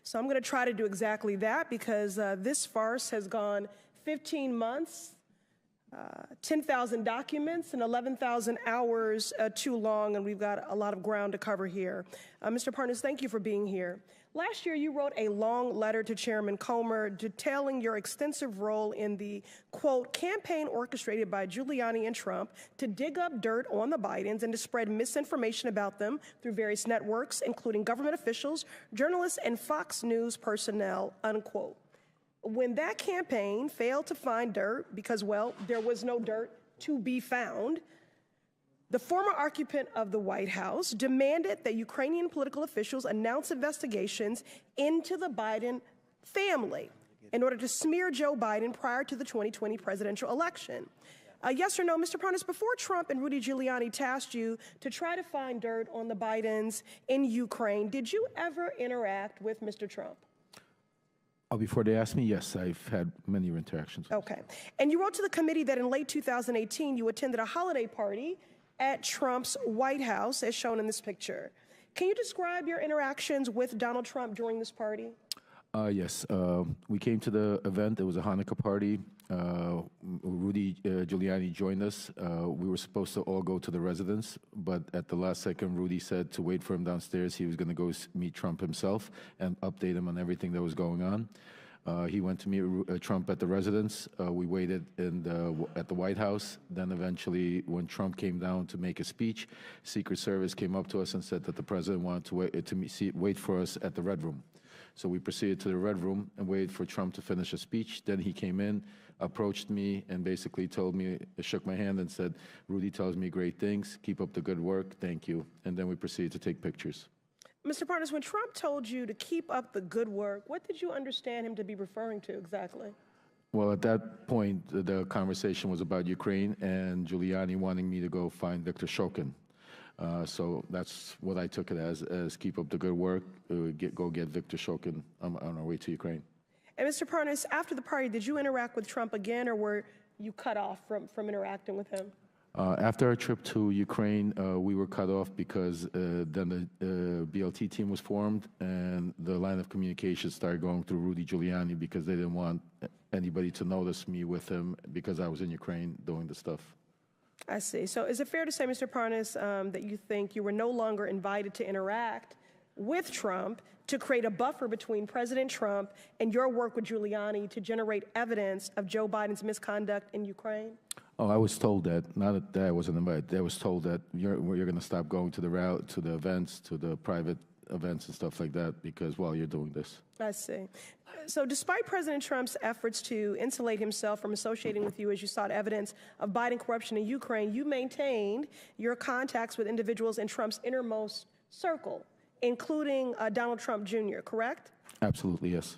So I'm going to try to do exactly that because this farce has gone 15 months, 10,000 documents, and 11,000 hours too long, and we've got a lot of ground to cover here. Mr. Parnas, thank you for being here. Last year, you wrote a long letter to Chairman Comer detailing your extensive role in the, quote, campaign orchestrated by Giuliani and Trump to dig up dirt on the Bidens and to spread misinformation about them through various networks, including government officials, journalists, and Fox News personnel, unquote. When that campaign failed to find dirt because, well, there was no dirt to be found, the former occupant of the White House demanded that Ukrainian political officials announce investigations into the Biden family in order to smear Joe Biden prior to the 2020 presidential election. Yes or no, Mr. Parnas, before Trump and Rudy Giuliani tasked you to try to find dirt on the Bidens in Ukraine, did you ever interact with Mr. Trump? Before they asked me, yes, I've had many interactions. Okay. And you wrote to the committee that in late 2018, you attended a holiday party at Trump's White House, as shown in this picture. Can you describe your interactions with Donald Trump during this party? Yes. We came to the event. It was a Hanukkah party. Rudy Giuliani joined us. We were supposed to all go to the residence, but at the last second, Rudy said to wait for him downstairs. He was going to go meet Trump himself and update him on everything that was going on. He went to meet Trump at the residence. We waited at the White House. Then eventually, when Trump came down to make a speech, Secret Service came up to us and said that the president wanted to wait for us at the Red Room. So we proceeded to the Red Room and waited for Trump to finish a speech. Then he came in, approached me, and basically told me, shook my hand and said, "Rudy tells me great things. Keep up the good work. Thank you." And then we proceeded to take pictures. Mr. Parnas, when Trump told you to keep up the good work, what did you understand him to be referring to exactly? Well, at that point, the conversation was about Ukraine and Giuliani wanting me to go find Victor Shokin. So that's what I took it as keep up the good work, go get Victor Shokin on our way to Ukraine. And Mr. Parnas, after the party, did you interact with Trump again, or were you cut off from interacting with him? After our trip to Ukraine, we were cut off because then the BLT team was formed and the line of communication started going through Rudy Giuliani because they didn't want anybody to notice me with him because I was in Ukraine doing the stuff. I see. So is it fair to say, Mr. Parnas, that you think you were no longer invited to interact with Trump to create a buffer between President Trump and your work with Giuliani to generate evidence of Joe Biden's misconduct in Ukraine? Oh, I was told that. Not that I wasn't invited. I was told that you're going to stop going to the events, to the private events and stuff like that because, well, you're doing this. I see. So despite President Trump's efforts to insulate himself from associating with you as you sought evidence of Biden corruption in Ukraine, you maintained your contacts with individuals in Trump's innermost circle, including Donald Trump Jr., correct? Absolutely, yes.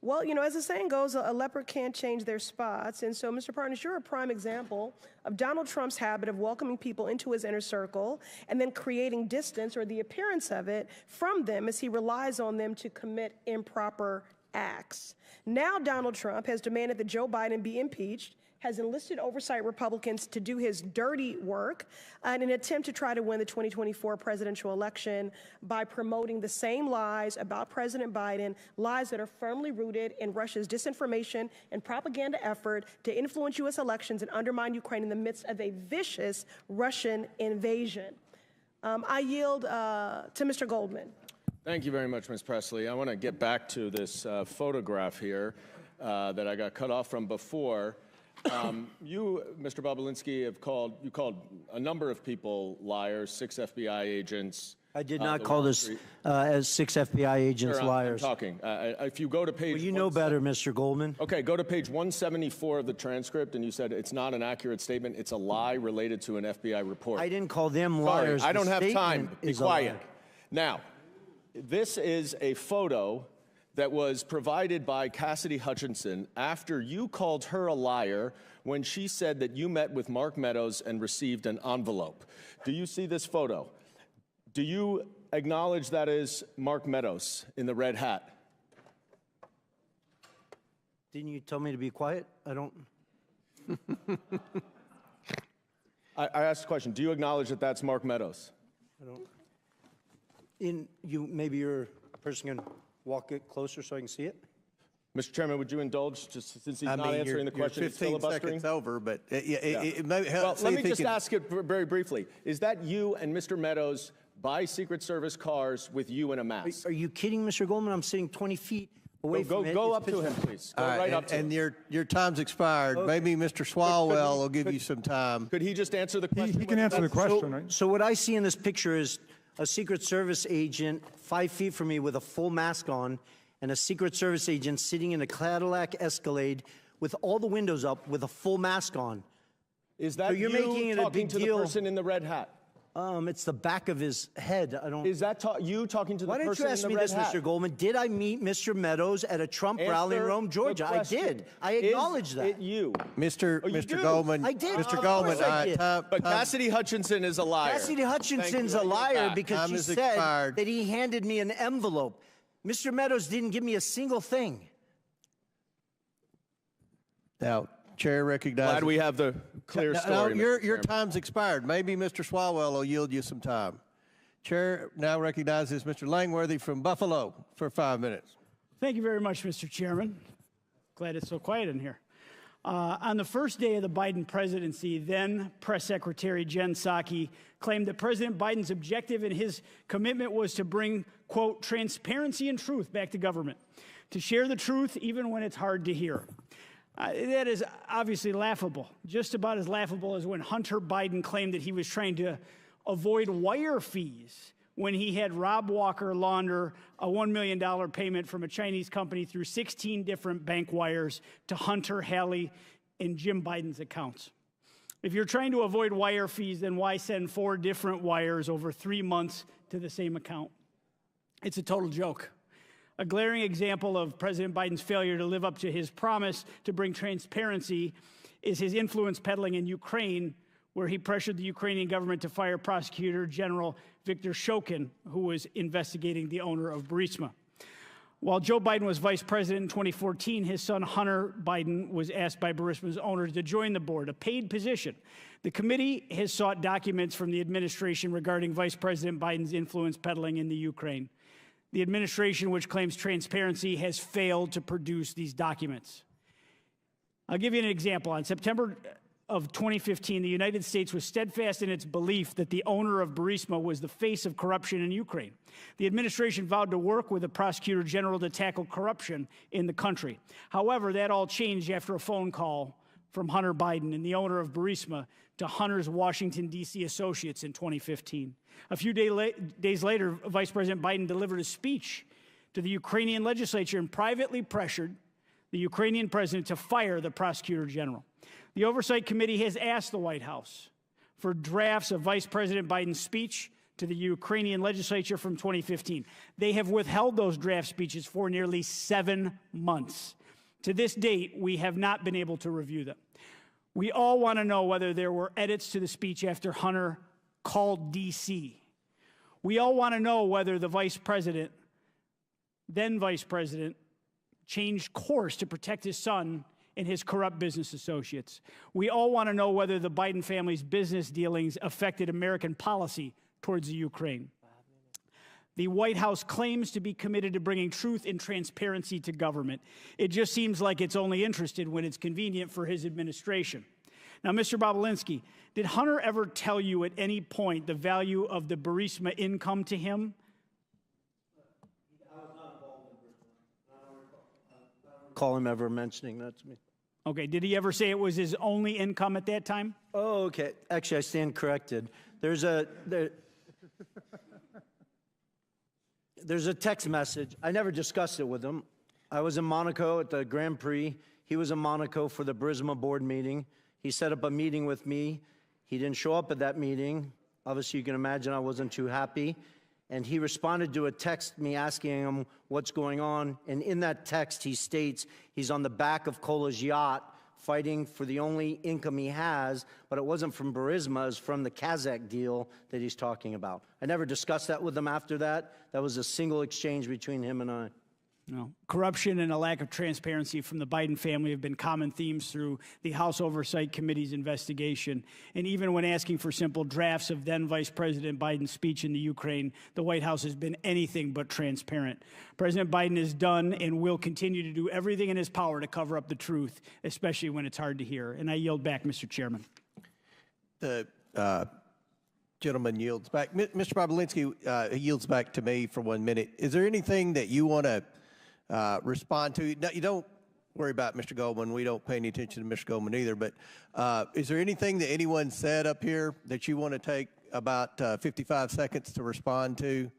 Well, you know, as the saying goes, a leopard can't change their spots. And so, Mr. Parnas, you're a prime example of Donald Trump's habit of welcoming people into his inner circle and then creating distance or the appearance of it from them as he relies on them to commit improper acts. Now, Donald Trump has demanded that Joe Biden be impeached, has enlisted oversight Republicans to do his dirty work in an attempt to try to win the 2024 presidential election by promoting the same lies about President Biden, lies that are firmly rooted in Russia's disinformation and propaganda effort to influence U.S. elections and undermine Ukraine in the midst of a vicious Russian invasion. I yield to Mr. Goldman. Thank you very much, Ms. Presley. I want to get back to this photograph here that I got cut off from before. You, Mr. Bobulinski, called a number of people liars, 6 FBI agents. I did not call this as 6 FBI agents liars. I'm talking. If you go to page... Well, you know better, Mr. Goldman. Okay, go to page 174 of the transcript, and you said it's not an accurate statement. It's a lie related to an FBI report. I didn't call them liars. Sorry, I don't have time. Be quiet. Lie. Now, this is a photo that was provided by Cassidy Hutchinson after you called her a liar when she said that you met with Mark Meadows and received an envelope. Do you see this photo? Do you acknowledge that is Mark Meadows in the red hat? Didn't you tell me to be quiet? I don't... I asked the question, do you acknowledge that that's Mark Meadows? I don't... Maybe you're a person can walk it closer so I can see it? Mr. Chairman, would you indulge, just since he's not answering the question, you're he's 15 filibustering? seconds over, but it Well, let me just ask it very briefly. Is that you and Mr. Meadows buy Secret Service cars with you in a mask? Are you kidding, Mr. Goldman? I'm sitting 20 feet away from it. Go It's up to him, please. Go All right up to and him. your time's expired. Okay. Maybe Mr. Swalwell will give you some time. Could he just answer the question? He can answer the question, right? So what I see in this picture is a Secret Service agent 5 feet from me with a full mask on, and a Secret Service agent sitting in a Cadillac Escalade with all the windows up with a full mask on. Is that So you're making it a talking big to deal. the person in the red hat? It's the back of his head. I don't. Is that you talking to the Why don't person you in ask the me red this, hat? Mr. Goldman? Did I meet Mr. Meadows at a Trump rally in Answer Rome, the Georgia? I question. did. I acknowledge that. Is it you? Mr. Oh, you Mr. do? Goldman. I did. Mr. Of Goldman, course I did. But Cassidy Hutchinson is a liar. Cassidy Hutchinson's Thank a you. I get liar that. because Time she has said expired. that he handed me an envelope. Mr. Meadows didn't give me a single thing. Now, Chair recognizes. Glad we have the clear story. Mr. Your Chairman. time's expired. Maybe Mr. Swalwell will yield you some time. Chair now recognizes Mr. Langworthy from Buffalo for 5 minutes. Thank you very much, Mr. Chairman. Glad it's so quiet in here. On the first day of the Biden presidency, then Press Secretary Jen Psaki claimed that President Biden's objective and his commitment was to bring, quote, transparency and truth back to government, to share the truth even when it's hard to hear. That is obviously laughable, just about as laughable as when Hunter Biden claimed that he was trying to avoid wire fees when he had Rob Walker launder a $1 million payment from a Chinese company through 16 different bank wires to Hunter, Hallie, and Jim Biden's accounts. If you're trying to avoid wire fees, then why send 4 different wires over 3 months to the same account? It's a total joke. A glaring example of President Biden's failure to live up to his promise to bring transparency is his influence peddling in Ukraine, where he pressured the Ukrainian government to fire Prosecutor General Viktor Shokin, who was investigating the owner of Burisma. While Joe Biden was vice president in 2014, his son Hunter Biden was asked by Burisma's owners to join the board, a paid position. The committee has sought documents from the administration regarding Vice President Biden's influence peddling in the Ukraine. The administration, which claims transparency, has failed to produce these documents. I'll give you an example. On September of 2015, the United States was steadfast in its belief that the owner of Burisma was the face of corruption in Ukraine. The administration vowed to work with the Prosecutor General to tackle corruption in the country. However, that all changed after a phone call from Hunter Biden and the owner of Burisma to Hunter's Washington, D.C. associates in 2015. A few days later, Vice President Biden delivered a speech to the Ukrainian legislature and privately pressured the Ukrainian president to fire the Prosecutor General. The Oversight Committee has asked the White House for drafts of Vice President Biden's speech to the Ukrainian legislature from 2015. They have withheld those draft speeches for nearly 7 months. To this date, we have not been able to review them. We all want to know whether there were edits to the speech after Hunter called D.C. We all want to know whether the vice president, then vice president, changed course to protect his son and his corrupt business associates. We all want to know whether the Biden family's business dealings affected American policy towards the Ukraine. The White House claims to be committed to bringing truth and transparency to government. It just seems like it's only interested when it's convenient for his administration. Now, Mr. Bobulinski, did Hunter ever tell you at any point the value of the Burisma income to him? I was not involved in Burisma. I don't recall him ever mentioning that to me. Okay, did he ever say it was his only income at that time? Oh, okay. Actually, I stand corrected. There's a text message. I never discussed it with him. I was in Monaco at the Grand Prix. He was in Monaco for the Burisma board meeting. He set up a meeting with me. He didn't show up at that meeting. Obviously, you can imagine I wasn't too happy. And he responded to a text me asking him what's going on. And in that text, he states he's on the back of Kola's yacht fighting for the only income he has, but it wasn't from Burisma, it was from the Kazakh deal that he's talking about. I never discussed that with him after that. That was a single exchange between him and I. No. Corruption and a lack of transparency from the Biden family have been common themes through the House Oversight Committee's investigation. And even when asking for simple drafts of then Vice President Biden's speech in the Ukraine, the White House has been anything but transparent. President Biden has done and will continue to do everything in his power to cover up the truth, especially when it's hard to hear. And I yield back, Mr. Chairman. The gentleman yields back. Mr. Bobulinski yields back to me for 1 minute. Is there anything that you want to respond to? No, you don't worry about Mr. Goldman. We don't pay any attention to Mr. Goldman either. But is there anything that anyone said up here that you want to take about 55 seconds to respond to?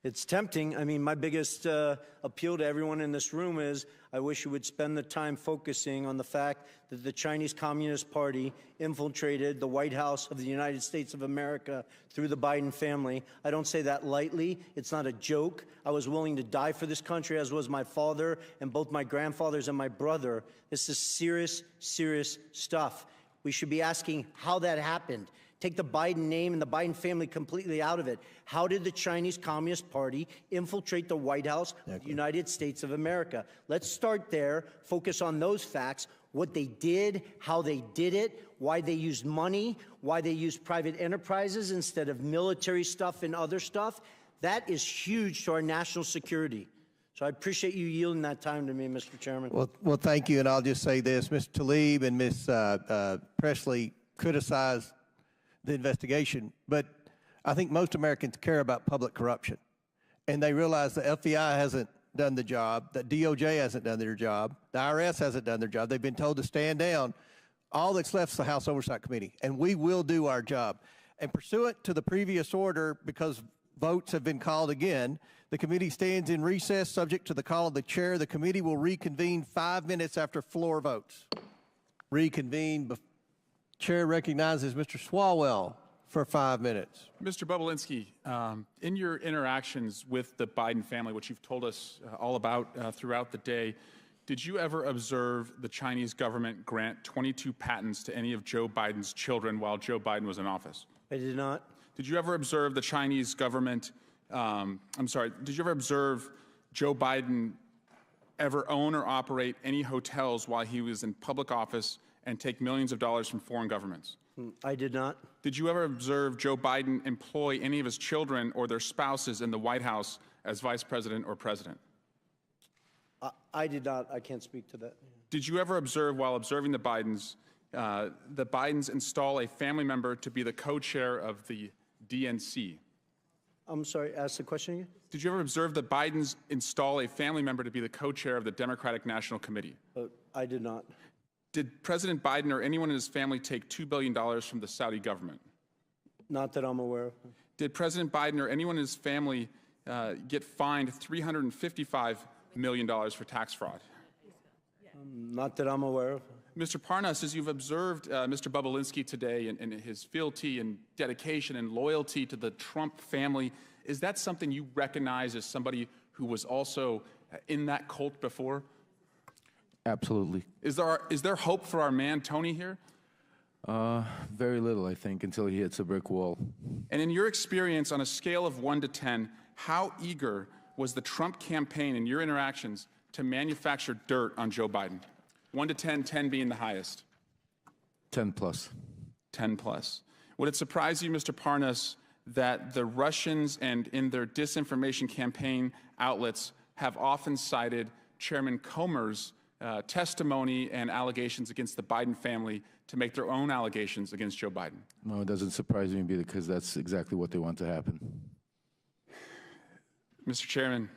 It's tempting. I mean, my biggest appeal to everyone in this room is I wish you would spend the time focusing on the fact that the Chinese Communist Party infiltrated the White House of the United States of America through the Biden family. I don't say that lightly. It's not a joke. I was willing to die for this country, as was my father and both my grandfathers and my brother. This is serious, serious stuff. We should be asking how that happened. Take the Biden name and the Biden family completely out of it. How did the Chinese Communist Party infiltrate the White House of the United States of America? Let's start there, focus on those facts, what they did, how they did it, why they used money, why they used private enterprises instead of military stuff and other stuff. That is huge to our national security. So I appreciate you yielding that time to me, Mr. Chairman. Well, thank you, and I'll just say this. Mr. Tlaib and Ms. Presley criticized the investigation, but I think most Americans care about public corruption, and they realize the FBI hasn't done the job, that DOJ hasn't done their job, the IRS hasn't done their job. They've been told to stand down. All that's left is the House Oversight Committee, and we will do our job. And pursuant to the previous order, because votes have been called again, the committee stands in recess subject to the call of the chair. The committee will reconvene 5 minutes after floor votes. Reconvene. Chair recognizes Mr. Swalwell for 5 minutes. Mr. Bobulinski, in your interactions with the Biden family, which you've told us all about throughout the day, did you ever observe the Chinese government grant 22 patents to any of Joe Biden's children while Joe Biden was in office? I did not. Did you ever observe the Chinese government, did you ever observe Joe Biden ever own or operate any hotels while he was in public office and take millions of dollars from foreign governments? I did not. Did you ever observe Joe Biden employ any of his children or their spouses in the White House as vice president or president? I did not. I can't speak to that. Did you ever observe, while observing the Bidens install a family member to be the co-chair of the DNC? I'm sorry, ask the question again? Did you ever observe the Bidens install a family member to be the co-chair of the Democratic National Committee? I did not. Did President Biden or anyone in his family take $2 billion from the Saudi government? Not that I'm aware of. Did President Biden or anyone in his family get fined $355 million for tax fraud? Not that I'm aware of. Mr. Parnas, as you've observed Mr. Bobulinski today and his fealty and dedication and loyalty to the Trump family, is that something you recognize as somebody who was also in that cult before? Absolutely. Is there hope for our man Tony here? Very little, I think, until he hits a brick wall. And in your experience, on a scale of 1 to 10, how eager was the Trump campaign in your interactions to manufacture dirt on Joe Biden? 1 to 10, 10 being the highest. 10 plus. 10 plus. Would it surprise you, Mr. Parnas, that the Russians and in their disinformation campaign outlets have often cited Chairman Comer's testimony and allegations against the Biden family to make their own allegations against Joe Biden? No, it doesn't surprise me because that's exactly what they want to happen. Mr. Chairman,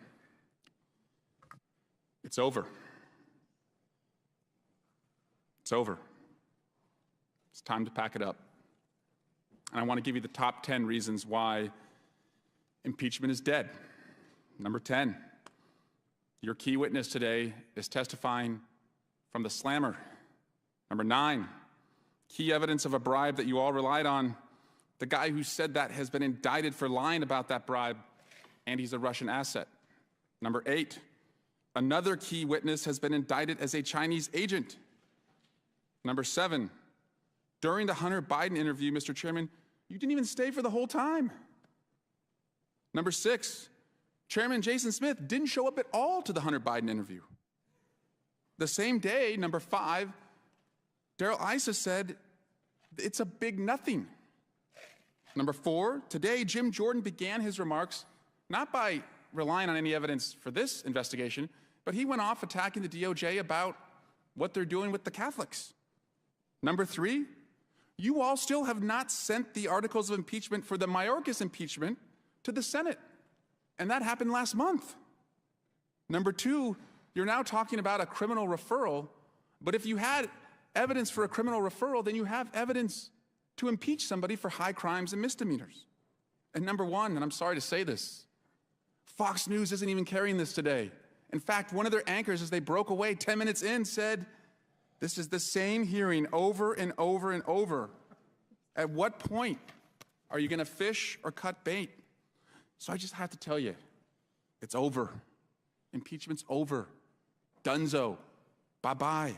it's over. It's over. It's time to pack it up. And I want to give you the top 10 reasons why impeachment is dead. Number 10. Your key witness today is testifying from the slammer. Number 9, key evidence of a bribe that you all relied on. The guy who said that has been indicted for lying about that bribe, and he's a Russian asset. Number 8, another key witness has been indicted as a Chinese agent. Number 7, during the Hunter Biden interview, Mr. Chairman, you didn't even stay for the whole time. Number 6, Chairman Jason Smith didn't show up at all to the Hunter Biden interview. The same day, number 5, Darrell Issa said it's a big nothing. Number 4, today Jim Jordan began his remarks not by relying on any evidence for this investigation, but he went off attacking the DOJ about what they're doing with the Catholics. Number 3, you all still have not sent the articles of impeachment for the Mayorkas impeachment to the Senate, and that happened last month. Number 2, you're now talking about a criminal referral, but if you had evidence for a criminal referral, then you have evidence to impeach somebody for high crimes and misdemeanors. And number 1, and I'm sorry to say this, Fox News isn't even carrying this today. In fact, one of their anchors, as they broke away 10 minutes in, said, this is the same hearing over and over and over. At what point are you going to fish or cut bait? So I just have to tell you, it's over. Impeachment's over. Dunzo. Bye-bye.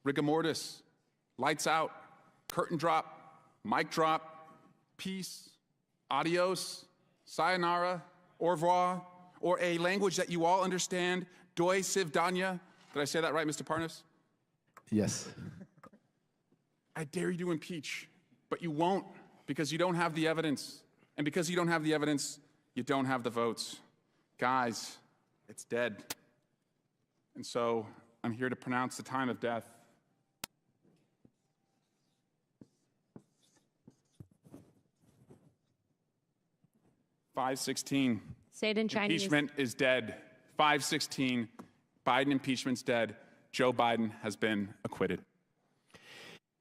Rigor mortis. Lights out. Curtain drop. Mic drop. Peace. Adios. Sayonara. Au revoir. Or a language that you all understand. Doi sivdanya. Did I say that right, Mr. Parnas? Yes. I dare you to impeach, but you won't because you don't have the evidence. And because you don't have the evidence, you don't have the votes. Guys, it's dead. And so I'm here to pronounce the time of death. "516. Say it in Chinese. Impeachment is dead. 516. Biden impeachment's dead. Joe Biden has been acquitted."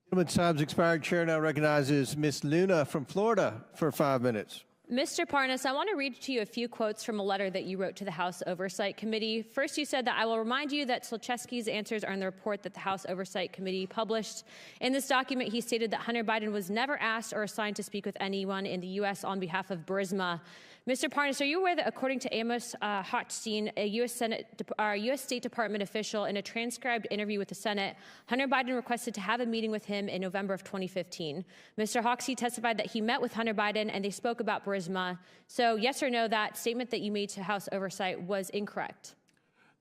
Gentleman's time's expired. Chair now recognizes Ms. Luna from Florida for 5 minutes. Mr. Parnas, I want to read to you a few quotes from a letter that you wrote to the House Oversight Committee. First, you said that I will remind you that Zlochevsky's answers are in the report that the House Oversight Committee published. In this document, he stated that Hunter Biden was never asked or assigned to speak with anyone in the U.S. on behalf of Burisma. Mr. Parnas, are you aware that according to Amos Hochstein, a U.S. State Department official, in a transcribed interview with the Senate, Hunter Biden requested to have a meeting with him in November of 2015. Mr. Hochstein testified that he met with Hunter Biden and they spoke about Burisma. So yes or no, that statement that you made to House Oversight was incorrect?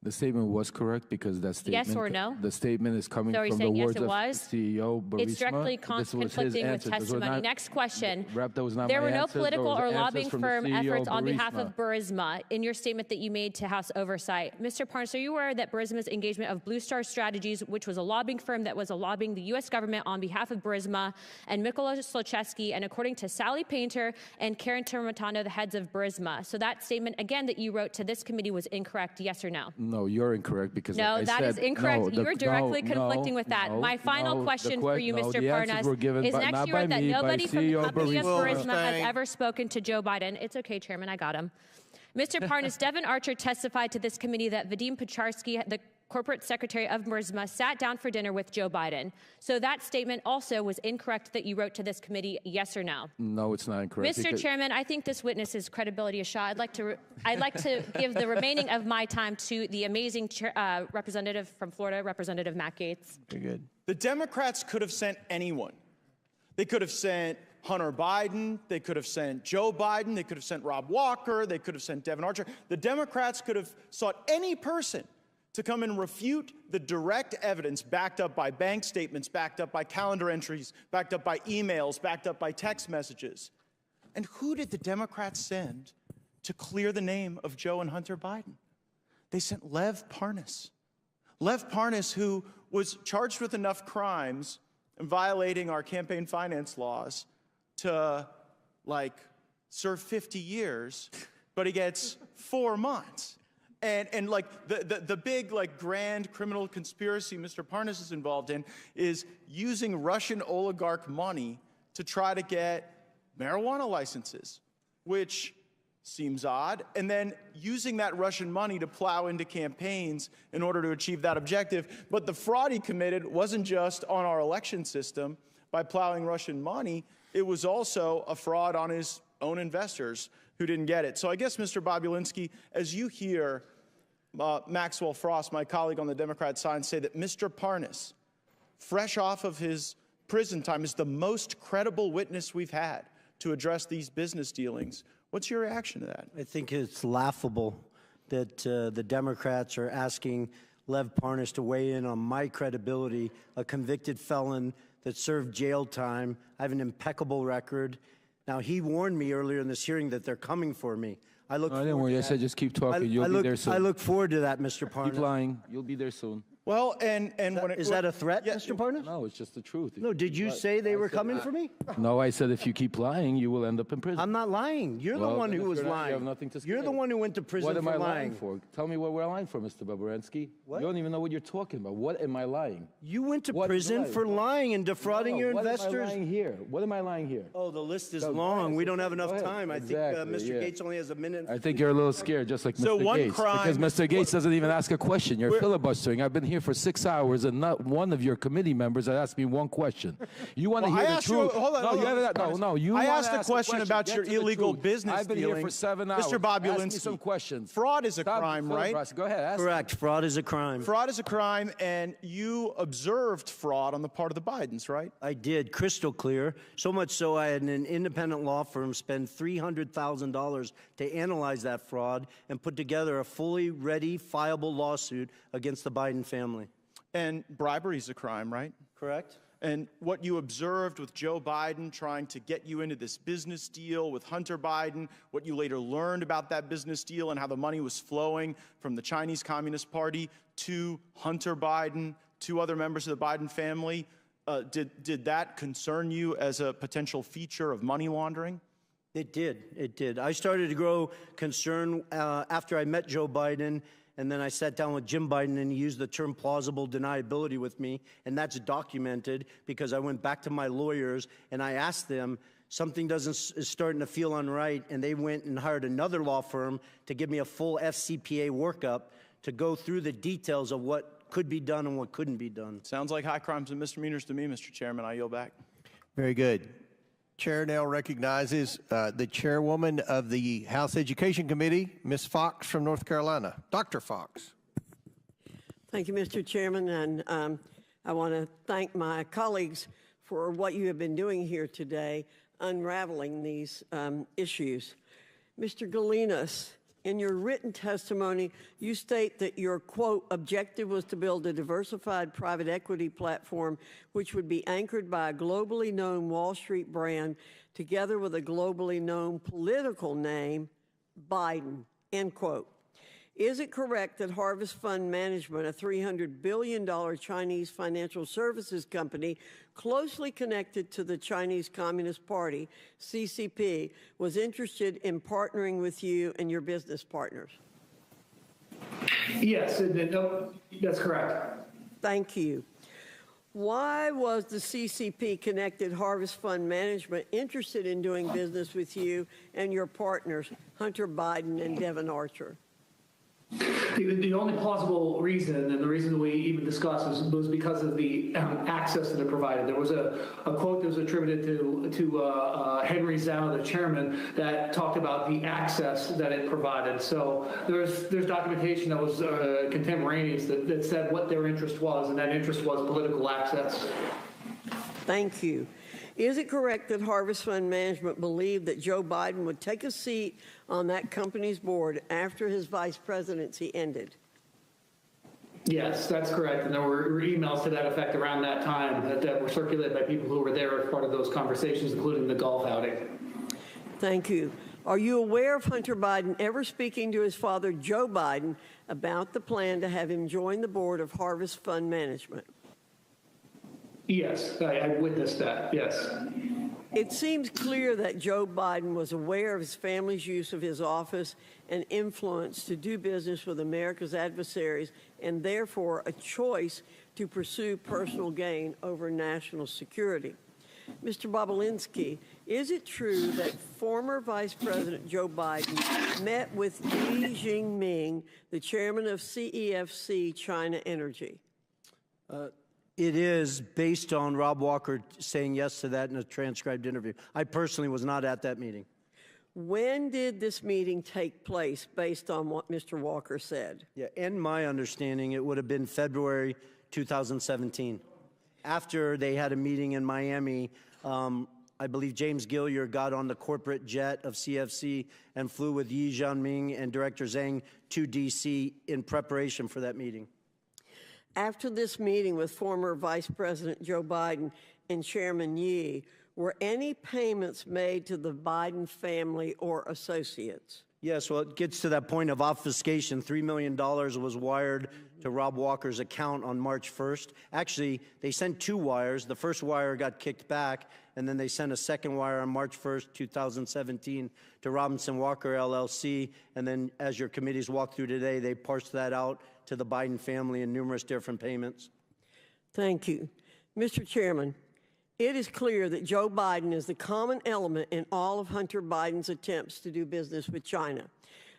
The statement was correct because that statement. Yes or no? The statement is coming So are you from the saying yes, words it of was? CEO Burisma. It's directly This was his conflicting with answer. Those were testimony. not- Next question. That was not There my were no answers. political Those were or answers lobbying from the firm CEO efforts on behalf Burisma. of Burisma in your statement that you made to House Oversight. Mr. Parnas, are you aware that Burisma's engagement of Blue Star Strategies, which was a lobbying firm that was lobbying the U.S. government on behalf of Burisma, and Mykola Zlochevsky, and according to Sally Painter and Karen Termitano, the heads of Burisma. So that statement, again, that you wrote to this committee was incorrect, yes or no? No, you're incorrect because No, I that said, is incorrect. no, You are directly conflicting with that. My final question for you, Mr. Parnas, is next year that nobody from the company of Burisma has ever spoken to Joe Biden. It's okay, Chairman, I got him. Mr. Parnas, Devin Archer testified to this committee that Vadim Picharsky, the corporate secretary of Burisma, sat down for dinner with Joe Biden. So that statement also was incorrect that you wrote to this committee, yes or no? No, it's not incorrect. Mr. Chairman, I think this witness's credibility is shot. I'd like to give the remaining of my time to the amazing representative from Florida, Representative Matt Gaetz. Very good. The Democrats could have sent anyone. They could have sent Hunter Biden. They could have sent Joe Biden. They could have sent Rob Walker. They could have sent Devin Archer. The Democrats could have sought any person to come and refute the direct evidence backed up by bank statements, backed up by calendar entries, backed up by emails, backed up by text messages. And who did the Democrats send to clear the name of Joe and Hunter Biden? They sent Lev Parnas. Lev Parnas, who was charged with enough crimes and violating our campaign finance laws to, serve 50 years, but he gets 4 months. And the big, grand criminal conspiracy Mr. Parnas is involved in is using Russian oligarch money to try to get marijuana licenses, which seems odd, and then using that Russian money to plow into campaigns in order to achieve that objective. But the fraud he committed wasn't just on our election system by plowing Russian money, it was also a fraud on his own investors who didn't get it. So I guess, Mr. Bobulinski, as you hear Maxwell Frost, my colleague on the Democrat side, say that Mr. Parnas, fresh off of his prison time, is the most credible witness we've had to address these business dealings, What's your reaction to that? I think it's laughable that the Democrats are asking Lev Parnas to weigh in on my credibility, a convicted felon that served jail time. I have an impeccable record. Now, he warned me earlier in this hearing that they're coming for me. I look No, I forward didn't to worry. I that. said just keep talking. You'll be there soon. I look forward to that, Mr. Parnas. Keep lying. You'll be there soon. Well, and when Is that a threat, Mr. Parnas? No, it's just the truth. No, did you say they were coming for me? No, I said if you keep lying, you will end up in prison. I'm not lying. You're the Well, one then who if was you're not, lying. you have nothing to You're say. the one who went to prison What am for I lying. for? Tell me what we're lying for, Mr. Bobransky. What? You don't even know what you're talking about. What am I lying? You went to What prison lying? for lying and defrauding No, your what investors. am I lying here? What am I lying here? Oh, the list is Go long. ahead. We don't have enough Go ahead. time. I think Exactly, Mr. yeah. Gates only has a minute. I think you're a little scared, just like So Mr. one Gates. crime- Because Mr. Gates doesn't even ask a question. You're filibustering. I've been here for 6 hours, and not one of your committee members has asked me one question. You want to Well, hear I the asked you- truth? hold on, no, hold you on, haven't- Mr. no, no. You I wanna asked a ask question about Get your to the illegal truth. business I've been here dealing. for 7 hours. Mr. Bobulinski, Ask me some questions. fraud is a Stop crime, right? filibustering. Go ahead. Ask Correct. Fraud is a crime. Fraud is a crime, and you observed fraud on the part of the Bidens, right? I did, crystal clear. So much so I had an independent law firm spend $300,000 to analyze that fraud and put together a fully ready, fileable lawsuit against the Biden family. And bribery is a crime, right? Correct? And what you observed with Joe Biden trying to get you into this business deal with Hunter Biden, what you later learned about that business deal and how the money was flowing from the Chinese Communist Party to Hunter Biden, to other members of the Biden family, did that concern you as a potential feature of money laundering? It did. It did. I started to grow concern after I met Joe Biden, and then I sat down with Jim Biden, and he used the term plausible deniability with me, and that's documented because I went back to my lawyers and I asked them, something is starting to feel unright, and they went and hired another law firm to give me a full FCPA workup to go through the details of what could be done and what couldn't be done. Sounds like high crimes and misdemeanors to me, Mr. Chairman. I yield back. Very good. Chair now recognizes the chairwoman of the House Education Committee, Ms. Fox from North Carolina. Dr. Fox. Thank you, Mr. Chairman, and I want to thank my colleagues for what you have been doing here today, unraveling these issues. Mr. Galinas, in your written testimony, you state that your, quote, objective was to build a diversified private equity platform which would be anchored by a globally known Wall Street brand together with a globally known political name, Biden, end quote. Is it correct that Harvest Fund Management, a $300 billion Chinese financial services company closely connected to the Chinese Communist Party, CCP, was interested in partnering with you and your business partners? Yes, that's correct. Thank you. Why was the CCP-connected Harvest Fund Management interested in doing business with you and your partners, Hunter Biden and Devon Archer? The only plausible reason, and the reason we even discussed, was because of the access that it provided. There was a quote that was attributed to Henry Zhao, the chairman, that talked about the access that it provided. So there's documentation that was contemporaneous that said what their interest was, and that interest was political access. Thank you. Is it correct that Harvest Fund Management believed that Joe Biden would take a seat on that company's board after his vice presidency ended? Yes, that's correct. And there were emails to that effect around that time that were circulated by people who were there as part of those conversations, including the golf outing. Thank you. Are you aware of Hunter Biden ever speaking to his father, Joe Biden, about the plan to have him join the board of Harvest Fund Management? Yes, I witnessed that, yes. It seems clear that Joe Biden was aware of his family's use of his office and influence to do business with America's adversaries, and therefore a choice to pursue personal gain over national security. Mr. Bobulinski, is it true that former Vice President Joe Biden met with Xi Jinping, the chairman of CEFC China Energy? It is based on Rob Walker saying yes to that in a transcribed interview. I personally was not at that meeting. When did this meeting take place based on what Mr. Walker said? Yeah, in my understanding, it would have been February 2017. After they had a meeting in Miami I believe James Gillier got on the corporate jet of CFC and flew with Yi Jianming and Director Zhang to D.C. in preparation for that meeting. After this meeting with former Vice President Joe Biden and Chairman Yi, were any payments made to the Biden family or associates? Yes, well, it gets to that point of obfuscation. $3 million was wired to Rob Walker's account on March 1st. Actually, they sent 2 wires. The first wire got kicked back, and then they sent a second wire on March 1st, 2017 to Robinson Walker, LLC. And then, as your committees walked through today, they parsed that out to the Biden family in numerous different payments. Thank you. Mr. Chairman, it is clear that Joe Biden is the common element in all of Hunter Biden's attempts to do business with China.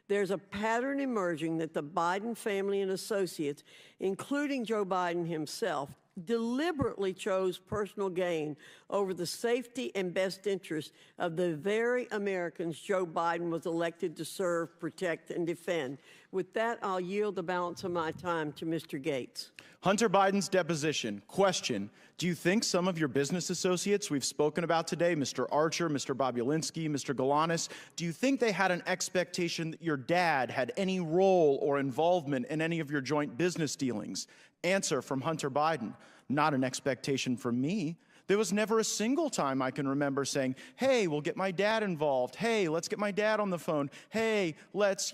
There's a pattern emerging that the Biden family and associates, including Joe Biden himself, deliberately chose personal gain over the safety and best interest of the very Americans Joe Biden was elected to serve, protect, and defend. With that, I'll yield the balance of my time to Mr. Gates. Hunter Biden's deposition. Question: do you think some of your business associates we've spoken about today, Mr. Archer, Mr. Bobulinski, Mr. Galanis, do you think they had an expectation that your dad had any role or involvement in any of your joint business dealings? Answer from Hunter Biden: not an expectation from me. There was never a single time I can remember saying, hey, we'll get my dad involved. Hey, let's get my dad on the phone. Hey, let's,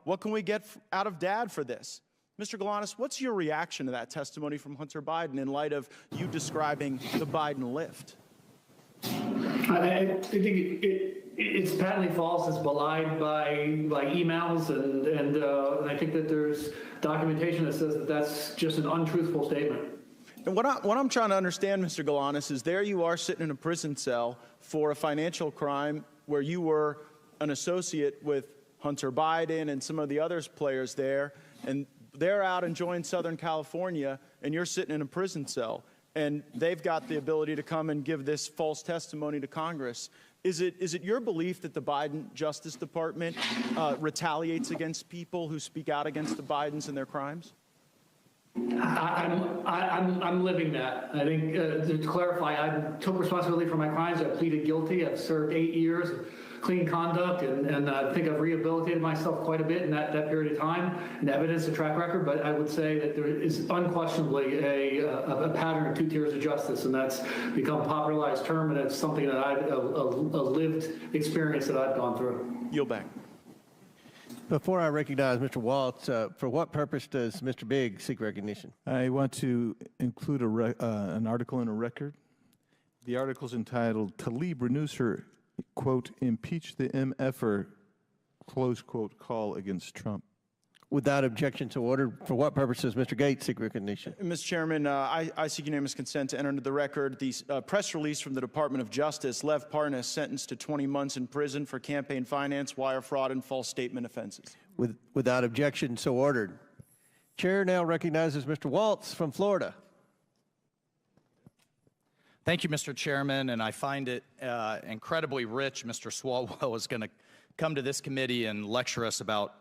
what can we get out of dad for this? Mr. Galanis, what's your reaction to that testimony from Hunter Biden in light of you describing the Biden lift? I think it's patently false. It's belied by emails, and I think that there's documentation that says that that's just an untruthful statement. And what I'm trying to understand, Mr. Galanis, is there you are sitting in a prison cell for a financial crime where you were an associate with Hunter Biden and some of the other players there, and they're out enjoying Southern California, and you're sitting in a prison cell, and they've got the ability to come and give this false testimony to Congress. Is it your belief that the Biden Justice Department retaliates against people who speak out against the Bidens and their crimes? I'm living that. I think to clarify, I took responsibility for my crimes. I pleaded guilty. I've served 8 years of clean conduct, and I think I've rehabilitated myself quite a bit in that period of time, and evidence, a track record. But I would say that there is unquestionably a pattern of 2 tiers of justice, and that's become a popularized term, and it's something that a lived experience that I've gone through. Yield back. Before I recognize Mr. Waltz, for what purpose does Mr. Biggs seek recognition? I want to include an article in a record. The article is entitled, "Tlaib renews her, quote, impeach the MFer, close quote, call against Trump." Without objection to order, for what purpose does Mr. Gates seek recognition? Mr. Chairman, I seek unanimous consent to enter into the record the press release from the Department of Justice, Lev Parnas sentenced to 20 months in prison for campaign finance, wire fraud, and false statement offenses. Without objection, so ordered. Chair now recognizes Mr. Waltz from Florida. Thank you, Mr. Chairman, and I find it incredibly rich. Mr. Swalwell is going to come to this committee and lecture us about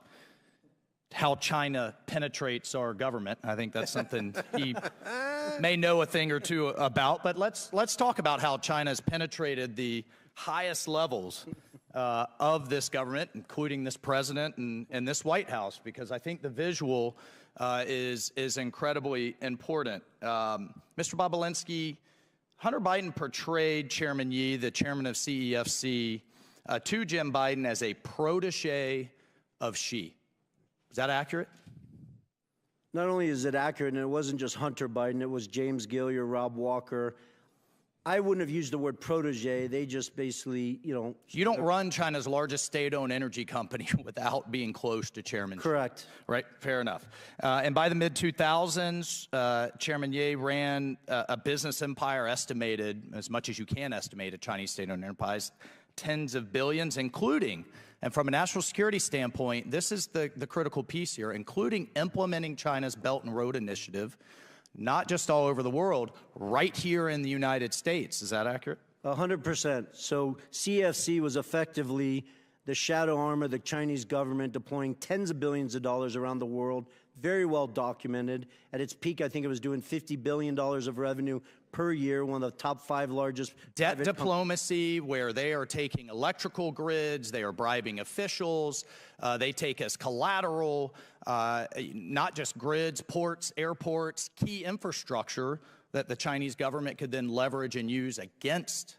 how China penetrates our government. I think that's something he may know a thing or two about, but let's talk about how China has penetrated the highest levels of this government, including this president and this White House, because I think the visual is incredibly important. Mr. Bobulinski, Hunter Biden portrayed Chairman Yi, the chairman of CEFC, to Jim Biden as a protege of Xi. Is that accurate? Not only is it accurate, and it wasn't just Hunter Biden, it was James Gillier, Rob Walker. I wouldn't have used the word protege. They just basically, You don't run China's largest state-owned energy company without being close to Chairman Xi. Correct. Right, fair enough. And by the mid-2000s, Chairman Ye ran a business empire estimated, as much as you can estimate a Chinese state-owned enterprise, tens of billions, including, and from a national security standpoint, this is the critical piece here, including implementing China's Belt and Road Initiative, not just all over the world, right here in the United States. Is that accurate? 100%. So CFC was effectively the shadow arm of the Chinese government, deploying tens of billions of dollars around the world, very well documented. At its peak, I think it was doing $50 billion of revenue per year, one of the top 5 largest Debt diplomacy, where they are taking electrical grids, they are bribing officials, they take as collateral, not just grids, ports, airports, key infrastructure that the Chinese government could then leverage and use against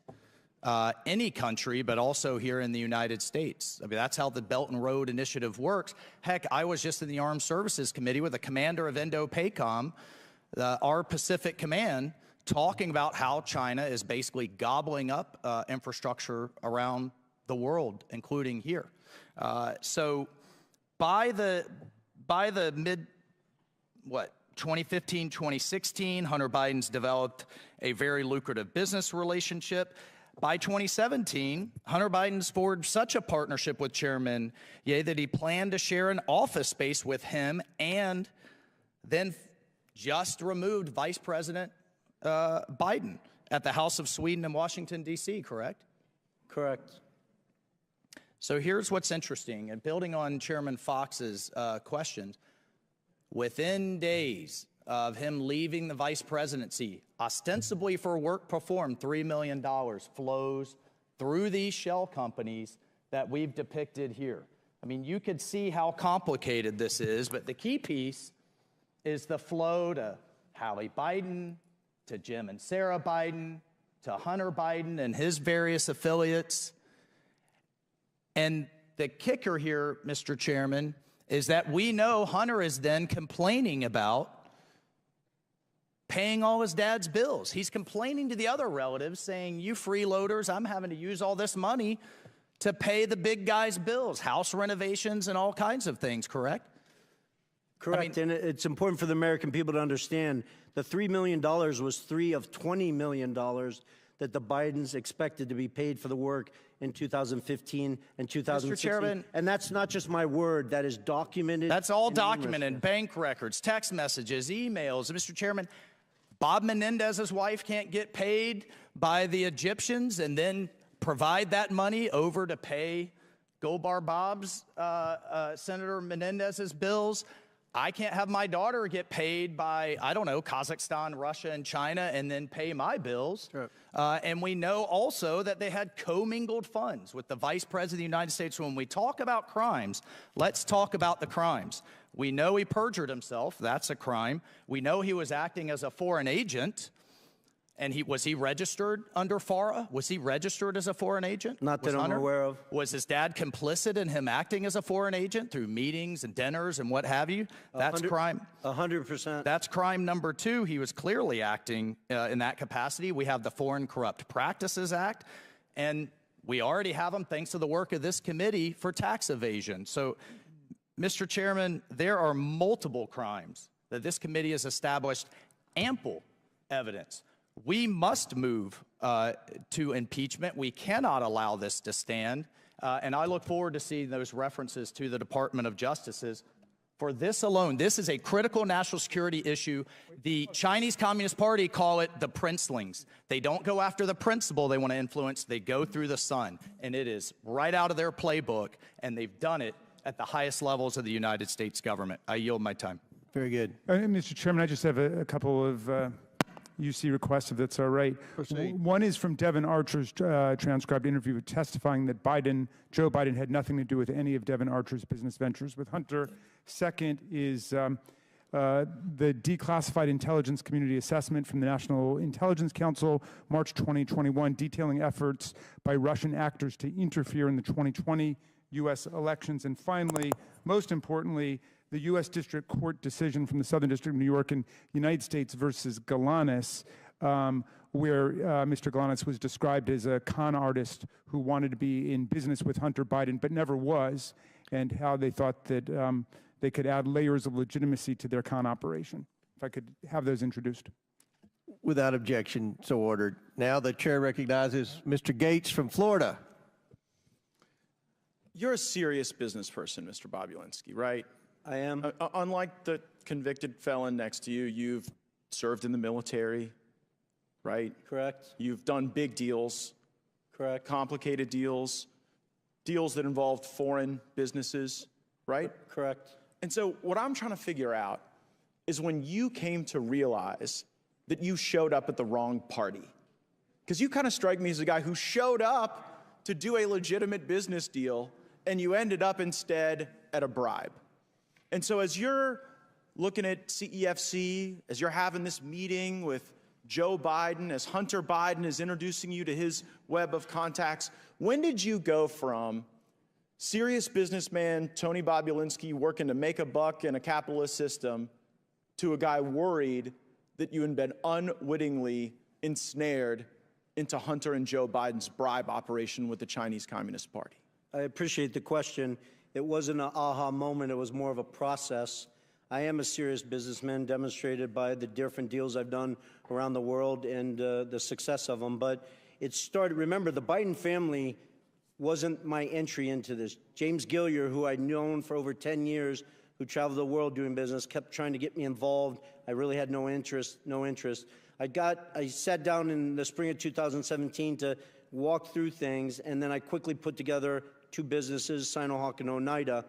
any country, but also here in the United States. I mean, that's how the Belt and Road Initiative works. Heck, I was just in the Armed Services Committee with the commander of Indo-PACOM, our Pacific Command, talking about how China is basically gobbling up infrastructure around the world, including here. So by the mid, 2015, 2016, Hunter Biden's developed a very lucrative business relationship. By 2017, Hunter Biden's forged such a partnership with Chairman Ye that he planned to share an office space with him, and then just removed Vice President Biden at the House of Sweden in Washington, D.C., correct? Correct. So here's what's interesting, and building on Chairman Fox's questions, within days of him leaving the vice presidency, ostensibly for work performed, $3 million flows through these shell companies that we've depicted here. I mean, you could see how complicated this is, but the key piece is the flow to Hallie Biden, to Jim and Sarah Biden, to Hunter Biden and his various affiliates. And the kicker here, Mr. Chairman, is that we know Hunter is then complaining about paying all his dad's bills. He's complaining to the other relatives saying, you freeloaders, I'm having to use all this money to pay the big guy's bills, house renovations and all kinds of things, correct? Correct, and it's important for the American people to understand the $3 million was 3 of $20 million that the Bidens expected to be paid for the work in 2015 and 2016. Mr. Chairman, and that's not just my word, that is documented. That's all documented, bank records, text messages, emails. Mr. Chairman, Bob Menendez's wife can't get paid by the Egyptians and then provide that money over to pay Goldbar Bob's, Senator Menendez's bills. I can't have my daughter get paid by, I don't know, Kazakhstan, Russia, and China and then pay my bills. Sure. And we know also that they had commingled funds with the Vice President of the United States. When we talk about crimes, let's talk about the crimes. We know he perjured himself. That's a crime. We know he was acting as a foreign agent. And was he registered under FARA? Was he registered as a foreign agent? Not that I'm aware of. Was his dad complicit in him acting as a foreign agent through meetings and dinners and what have you? That's crime. 100%. That's crime number 2. He was clearly acting in that capacity. We have the Foreign Corrupt Practices Act, and we already have them thanks to the work of this committee for tax evasion. So, Mr. Chairman, there are multiple crimes that this committee has established ample evidence. We must move to impeachment. We cannot allow this to stand. And I look forward to seeing those references to the Department of Justice's. For this alone, this is a critical national security issue. The Chinese Communist Party call it the princelings. They don't go after the principle they want to influence. They go through the sun. And it is right out of their playbook. And they've done it at the highest levels of the United States government. I yield my time. Very good. Mr. Chairman, I just have a couple of UC requests, if that's all right. Proceed. One is from Devin Archer's transcribed interview testifying that Joe Biden had nothing to do with any of Devin Archer's business ventures with Hunter. Second is the declassified intelligence community assessment from the National Intelligence Council, March 2021, detailing efforts by Russian actors to interfere in the 2020 U.S. elections. And finally, most importantly, the U.S. District Court decision from the Southern District of New York in United States versus Galanis, where Mr. Galanis was described as a con artist who wanted to be in business with Hunter Biden but never was, and how they thought that they could add layers of legitimacy to their con operation. If I could have those introduced. Without objection, so ordered. Now the chair recognizes Mr. Gates from Florida. You're a serious business person, Mr. Bobulinski, right? I am. Unlike the convicted felon next to you, you've served in the military, right? Correct. You've done big deals. Correct. Complicated deals, deals that involved foreign businesses, right? Correct. And so what I'm trying to figure out is when you came to realize that you showed up at the wrong party? Because you kind of strike me as a guy who showed up to do a legitimate business deal, and you ended up instead at a bribe. And so as you're looking at CEFC, as you're having this meeting with Joe Biden, as Hunter Biden is introducing you to his web of contacts, when did you go from serious businessman Tony Bobulinski working to make a buck in a capitalist system to a guy worried that you had been unwittingly ensnared into Hunter and Joe Biden's bribe operation with the Chinese Communist Party? I appreciate the question. It wasn't an aha moment. It was more of a process. I am a serious businessman, demonstrated by the different deals I've done around the world and the success of them. But it started, remember, the Biden family wasn't my entry into this. James Gillier, who I'd known for over 10 years, who traveled the world doing business, kept trying to get me involved. I really had no interest. I sat down in the spring of 2017 to walk through things, and then I quickly put together two businesses, Sinohawk and Oneida.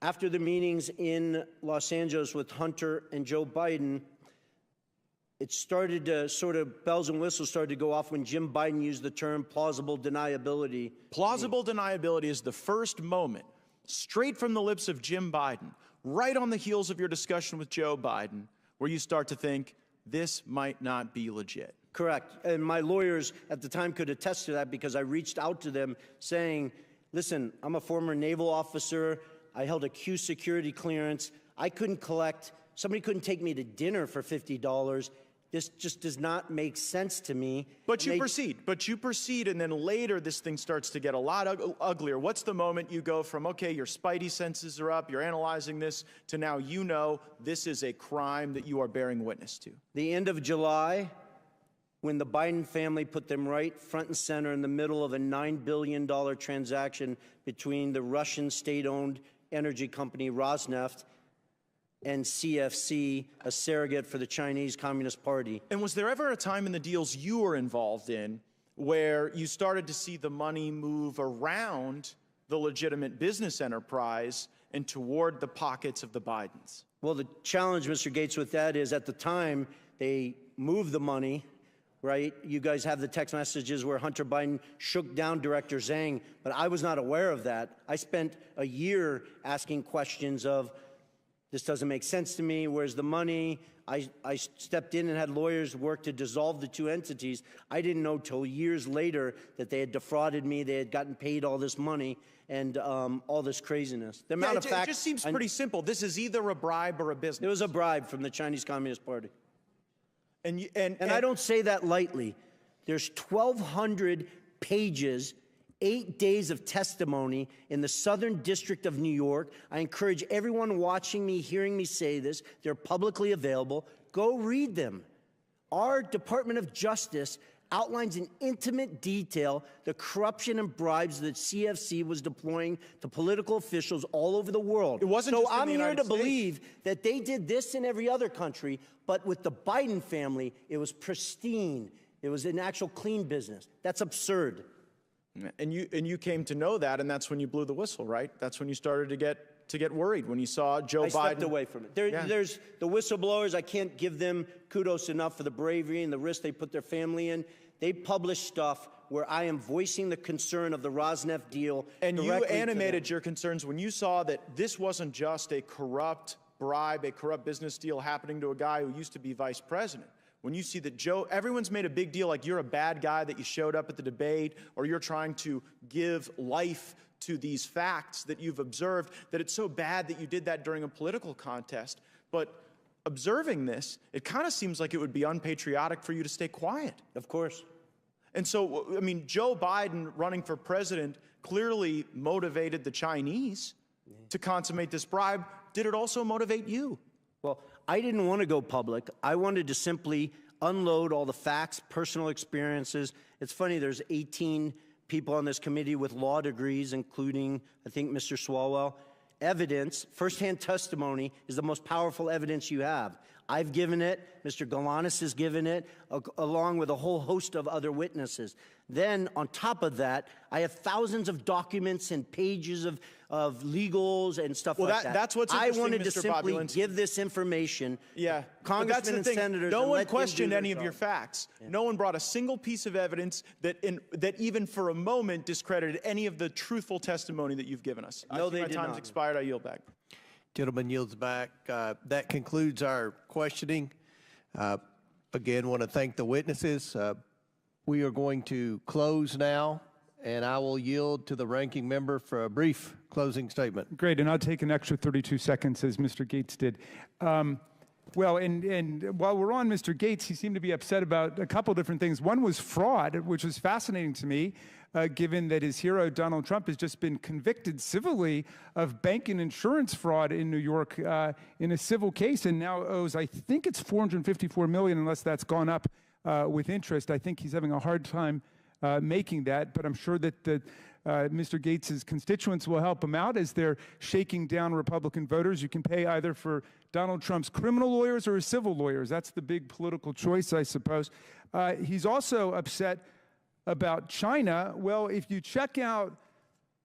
After the meetings in Los Angeles with Hunter and Joe Biden, it started to sort of, bells and whistles started to go off when Jim Biden used the term plausible deniability. Plausible deniability is the first moment, straight from the lips of Jim Biden, right on the heels of your discussion with Joe Biden, where you start to think, this might not be legit. Correct. And my lawyers at the time could attest to that, because I reached out to them saying, listen, I'm a former naval officer. I held a Q security clearance. I couldn't collect, somebody couldn't take me to dinner for $50. This just does not make sense to me. But you proceed, and then later this thing starts to get a lot uglier. What's the moment you go from, okay, your spidey senses are up, you're analyzing this, to now you know this is a crime that you are bearing witness to? The end of July, when the Biden family put them right front and center in the middle of a $9 billion transaction between the Russian state-owned energy company Rosneft and CFC, a surrogate for the Chinese Communist Party. And was there ever a time in the deals you were involved in where you started to see the money move around the legitimate business enterprise and toward the pockets of the Bidens? Well, the challenge, Mr. Gates, with that is at the time they moved the money, right? You guys have the text messages where Hunter Biden shook down Director Zhang, but I was not aware of that. I spent a year asking questions of, this doesn't make sense to me, where's the money? I stepped in and had lawyers work to dissolve the two entities. I didn't know till years later that they had defrauded me, they had gotten paid all this money, and all this craziness. The amount of facts, it just seems pretty simple. This is either a bribe or a business. It was a bribe from the Chinese Communist Party. And I don't say that lightly. There's 1,200 pages, 8 days of testimony in the Southern District of New York. I encourage everyone watching me, hearing me say this, they're publicly available. Go read them. Our Department of Justice outlines in intimate detail the corruption and bribes that CFC was deploying to political officials all over the world. It wasn't just in the United States. So I'm here to believe that they did this in every other country, but with the Biden family, it was pristine. It was an actual clean business. That's absurd. And you came to know that, and that's when you blew the whistle, right? That's when you started to get worried, when you saw Joe Biden. I stepped away from it. There's the whistleblowers. I can't give them kudos enough for the bravery and the risk they put their family in. They publish stuff where I am voicing the concern of the Rosneft deal. And you animated your concerns when you saw that this wasn't just a corrupt bribe, a corrupt business deal happening to a guy who used to be vice president. When you see that Joe, everyone's made a big deal like you're a bad guy that you showed up at the debate, or you're trying to give life to these facts that you've observed, that it's so bad that you did that during a political contest. But observing this, it kind of seems like it would be unpatriotic for you to stay quiet. Of course. And so, I mean, Joe Biden running for president clearly motivated the Chinese to consummate this bribe. Did it also motivate you? Well, I didn't want to go public. I wanted to simply unload all the facts, personal experiences. It's funny, there's 18 people on this committee with law degrees, including, I think, Mr. Swalwell. Evidence, firsthand testimony, is the most powerful evidence you have. I've given it, Mr. Galanis has given it, along with a whole host of other witnesses. Then, on top of that, I have thousands of documents and pages of legals and stuff like that. That's what's I interesting, wanted to Mr. simply Bobulinski. give this information. Yeah, Congressmen but that's the and thing. senators. No and one let them do questioned their any of your job. facts. No one brought a single piece of evidence that even for a moment discredited any of the truthful testimony that you've given us. No, they my did time's not. expired. I yield back. Gentleman yields back. That concludes our questioning. Again, want to thank the witnesses. We are going to close now, and I will yield to the ranking member for a brief closing statement. Great, and I'll take an extra 32 seconds, as Mr. Gates did. Well, and while we're on Mr. Gates, he seemed to be upset about a couple different things. One was fraud, which was fascinating to me, given that his hero, Donald Trump, has just been convicted civilly of bank and insurance fraud in New York in a civil case, and now owes, I think it's $454 million, unless that's gone up with interest. I think he's having a hard time making that, but I'm sure that Mr. Gates' constituents will help him out as they're shaking down Republican voters. You can pay either for Donald Trump's criminal lawyers or his civil lawyers. That's the big political choice, I suppose. He's also upset about China. Well, if you check out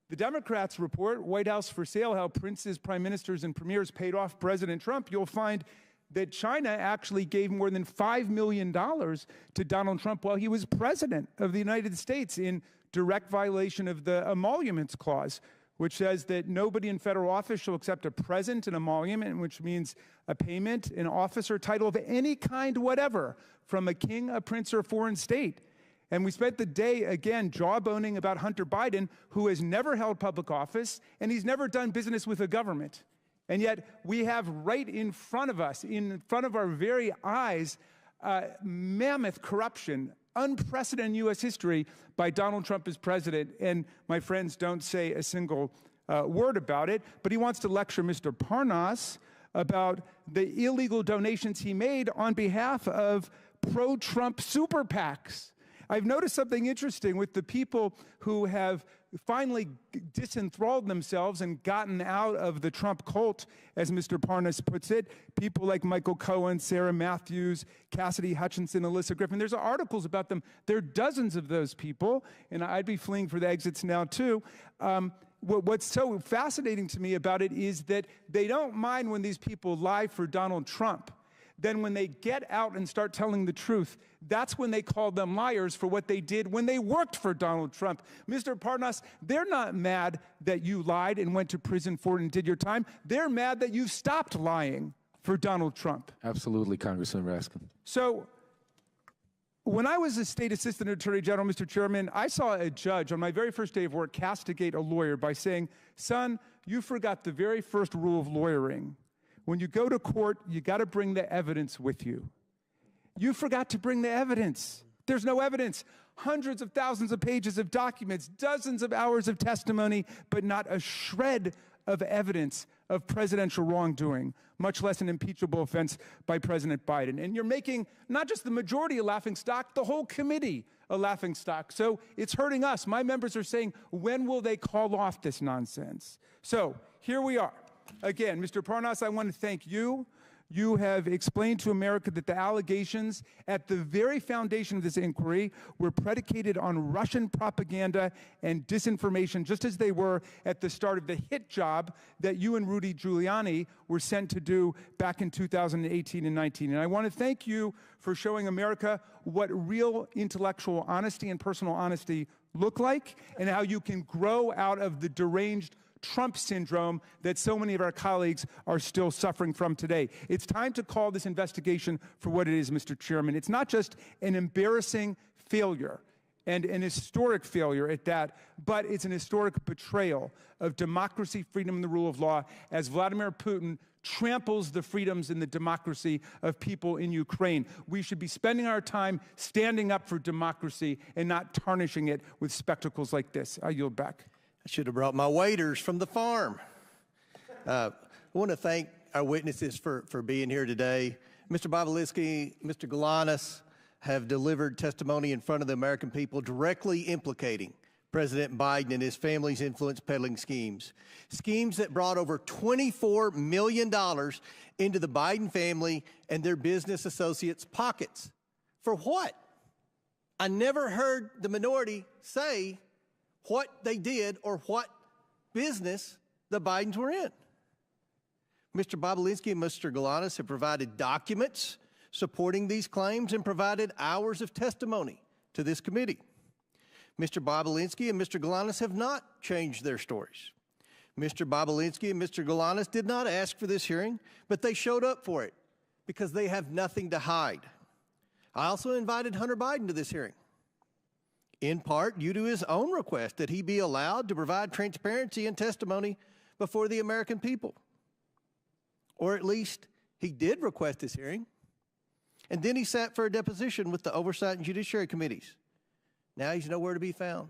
the Democrats' report, White House for Sale, how princes, prime ministers, and premiers paid off President Trump, you'll find that China actually gave more than $5 million to Donald Trump while he was president of the United States in direct violation of the Emoluments Clause, which says that nobody in federal office shall accept a present, an emolument, which means a payment, an office, or title of any kind whatever from a king, a prince, or a foreign state. And we spent the day, again, jawboning about Hunter Biden, who has never held public office, and he's never done business with a government. And yet we have right in front of us, in front of our very eyes, mammoth corruption, unprecedented U.S. history by Donald Trump as president. And my friends don't say a single word about it. But he wants to lecture Mr. Parnas about the illegal donations he made on behalf of pro-Trump super PACs. I've noticed something interesting with the people who have finally disenthralled themselves and gotten out of the Trump cult, as Mr. Parnas puts it. People like Michael Cohen, Sarah Matthews, Cassidy Hutchinson, Alyssa Griffin. There's articles about them. There are dozens of those people, and I'd be fleeing for the exits now, too. What's so fascinating to me about it is that they don't mind when these people lie for Donald Trump. Then when they get out and start telling the truth, that's when they call them liars for what they did when they worked for Donald Trump. Mr. Parnas, they're not mad that you lied and went to prison for it and did your time. They're mad that you stopped lying for Donald Trump. Absolutely, Congressman Raskin. So when I was a state assistant attorney general, Mr. Chairman, I saw a judge on my very first day of work castigate a lawyer by saying, son, you forgot the very first rule of lawyering. When you go to court, you got to bring the evidence with you. You forgot to bring the evidence. There's no evidence. Hundreds of thousands of pages of documents, dozens of hours of testimony, but not a shred of evidence of presidential wrongdoing, much less an impeachable offense by President Biden. And you're making not just the majority a laughingstock, the whole committee a laughingstock. So it's hurting us. My members are saying, when will they call off this nonsense? So here we are. Again, Mr. Parnas, I want to thank you. You have explained to America that the allegations at the very foundation of this inquiry were predicated on Russian propaganda and disinformation, just as they were at the start of the hit job that you and Rudy Giuliani were sent to do back in 2018 and 19. And I want to thank you for showing America what real intellectual honesty and personal honesty look like, and how you can grow out of the deranged Trump syndrome that so many of our colleagues are still suffering from today. It's time to call this investigation for what it is, Mr. Chairman. It's not just an embarrassing failure and an historic failure at that, but it's an historic betrayal of democracy, freedom, and the rule of law as Vladimir Putin tramples the freedoms and the democracy of people in Ukraine. We should be spending our time standing up for democracy and not tarnishing it with spectacles like this. I yield back. I should have brought my waiters from the farm. I want to thank our witnesses for being here today. Mr. Bobulinski, Mr. Galanis have delivered testimony in front of the American people directly implicating President Biden and his family's influence peddling schemes. Schemes that brought over $24 million into the Biden family and their business associates' pockets. For what? I never heard the minority say what they did or what business the Bidens were in. Mr. Bobulinski and Mr. Galanis have provided documents supporting these claims and provided hours of testimony to this committee. Mr. Bobulinski and Mr. Galanis have not changed their stories. Mr. Bobulinski and Mr. Galanis did not ask for this hearing, but they showed up for it because they have nothing to hide. I also invited Hunter Biden to this hearing, in part due to his own request that he be allowed to provide transparency and testimony before the American people. Or at least he did request this hearing, and then he sat for a deposition with the Oversight and Judiciary Committees. Now he's nowhere to be found.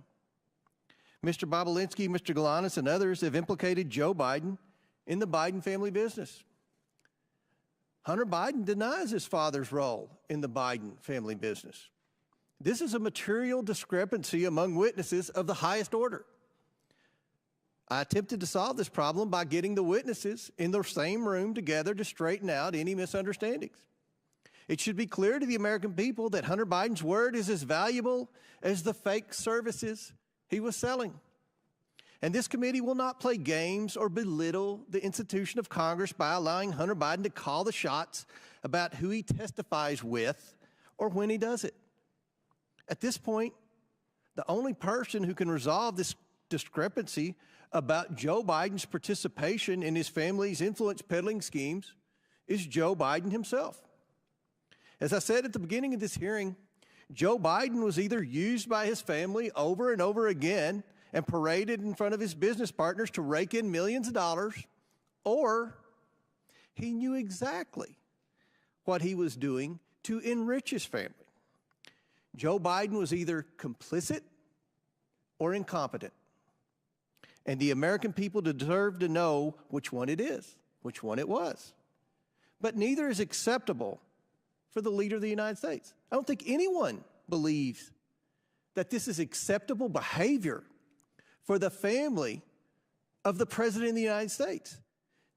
Mr. Bobulinski, Mr. Galanis, and others have implicated Joe Biden in the Biden family business. Hunter Biden denies his father's role in the Biden family business. This is a material discrepancy among witnesses of the highest order. I attempted to solve this problem by getting the witnesses in the same room together to straighten out any misunderstandings. It should be clear to the American people that Hunter Biden's word is as valuable as the fake services he was selling. And this committee will not play games or belittle the institution of Congress by allowing Hunter Biden to call the shots about who he testifies with or when he does it. At this point, the only person who can resolve this discrepancy about Joe Biden's participation in his family's influence peddling schemes is Joe Biden himself. As I said at the beginning of this hearing, Joe Biden was either used by his family over and over again and paraded in front of his business partners to rake in millions of dollars, or he knew exactly what he was doing to enrich his family. Joe Biden was either complicit or incompetent. And the American people deserve to know which one it is, which one it was. But neither is acceptable for the leader of the United States. I don't think anyone believes that this is acceptable behavior for the family of the President of the United States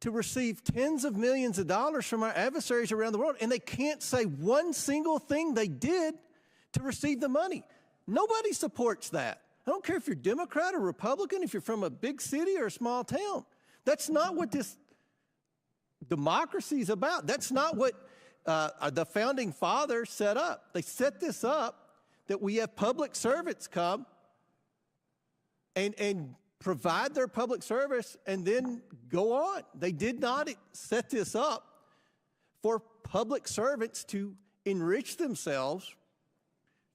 to receive tens of millions of dollars from our adversaries around the world, and they can't say one single thing they did to receive the money. Nobody supports that. I don't care if you're Democrat or Republican, if you're from a big city or a small town. That's not what this democracy is about. That's not what the founding fathers set up. They set this up that we have public servants come and provide their public service and then go on. They did not set this up for public servants to enrich themselves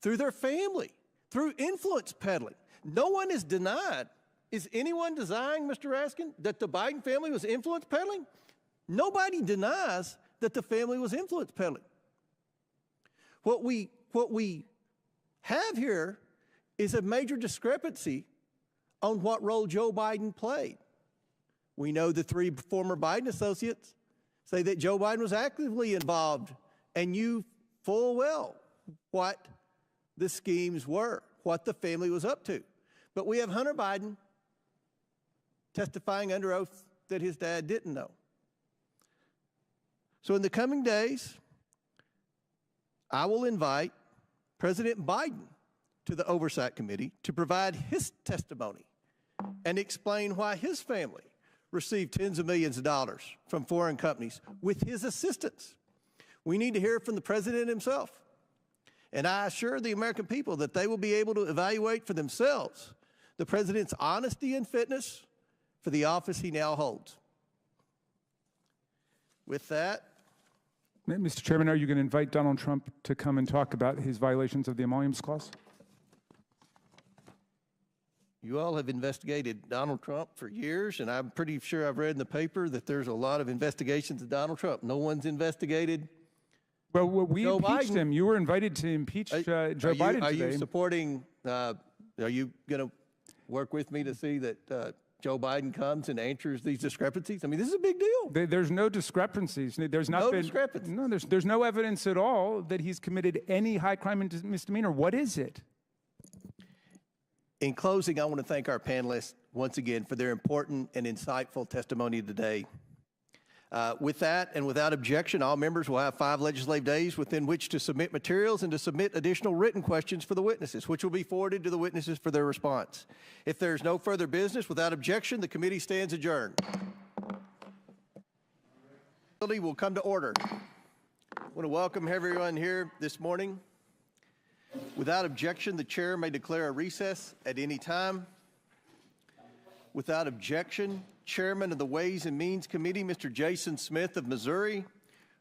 through their family, through influence peddling. No one is denied. Is anyone denying, Mr. Raskin, that the Biden family was influence peddling? Nobody denies that the family was influence peddling. What we have here is a major discrepancy on what role Joe Biden played. We know the three former Biden associates say that Joe Biden was actively involved and knew full well what the schemes were, what the family was up to. But we have Hunter Biden testifying under oath that his dad didn't know. So in the coming days, I will invite President Biden to the Oversight Committee to provide his testimony and explain why his family received tens of millions of dollars from foreign companies with his assistance. We need to hear from the President himself. And I assure the American people that they will be able to evaluate for themselves the President's honesty and fitness for the office he now holds. With that, Mr. Chairman, are you going to invite Donald Trump to come and talk about his violations of the Emoluments Clause? you all have investigated Donald Trump for years, and I'm pretty sure I've read in the paper that there's a lot of investigations of Donald Trump. No one's investigated Well, we Joe impeached Biden. him. You were invited to impeach Joe Biden Are today. you supporting, are you going to work with me to see that Joe Biden comes and answers these discrepancies? I mean, this is a big deal. There's no discrepancies. There's not No been discrepancies. No, there's no evidence at all that he's committed any high crime and misdemeanor. What is it? In closing, I want to thank our panelists once again for their important and insightful testimony today. With that and without objection, all members will have 5 legislative days within which to submit materials and to submit additional written questions for the witnesses, which will be forwarded to the witnesses for their response. If there is no further business, without objection, the committee stands adjourned. Will come to order. I want to welcome everyone here this morning. Without objection, the chair may declare a recess at any time. Without objection, Chairman of the Ways and Means Committee, Mr. Jason Smith of Missouri,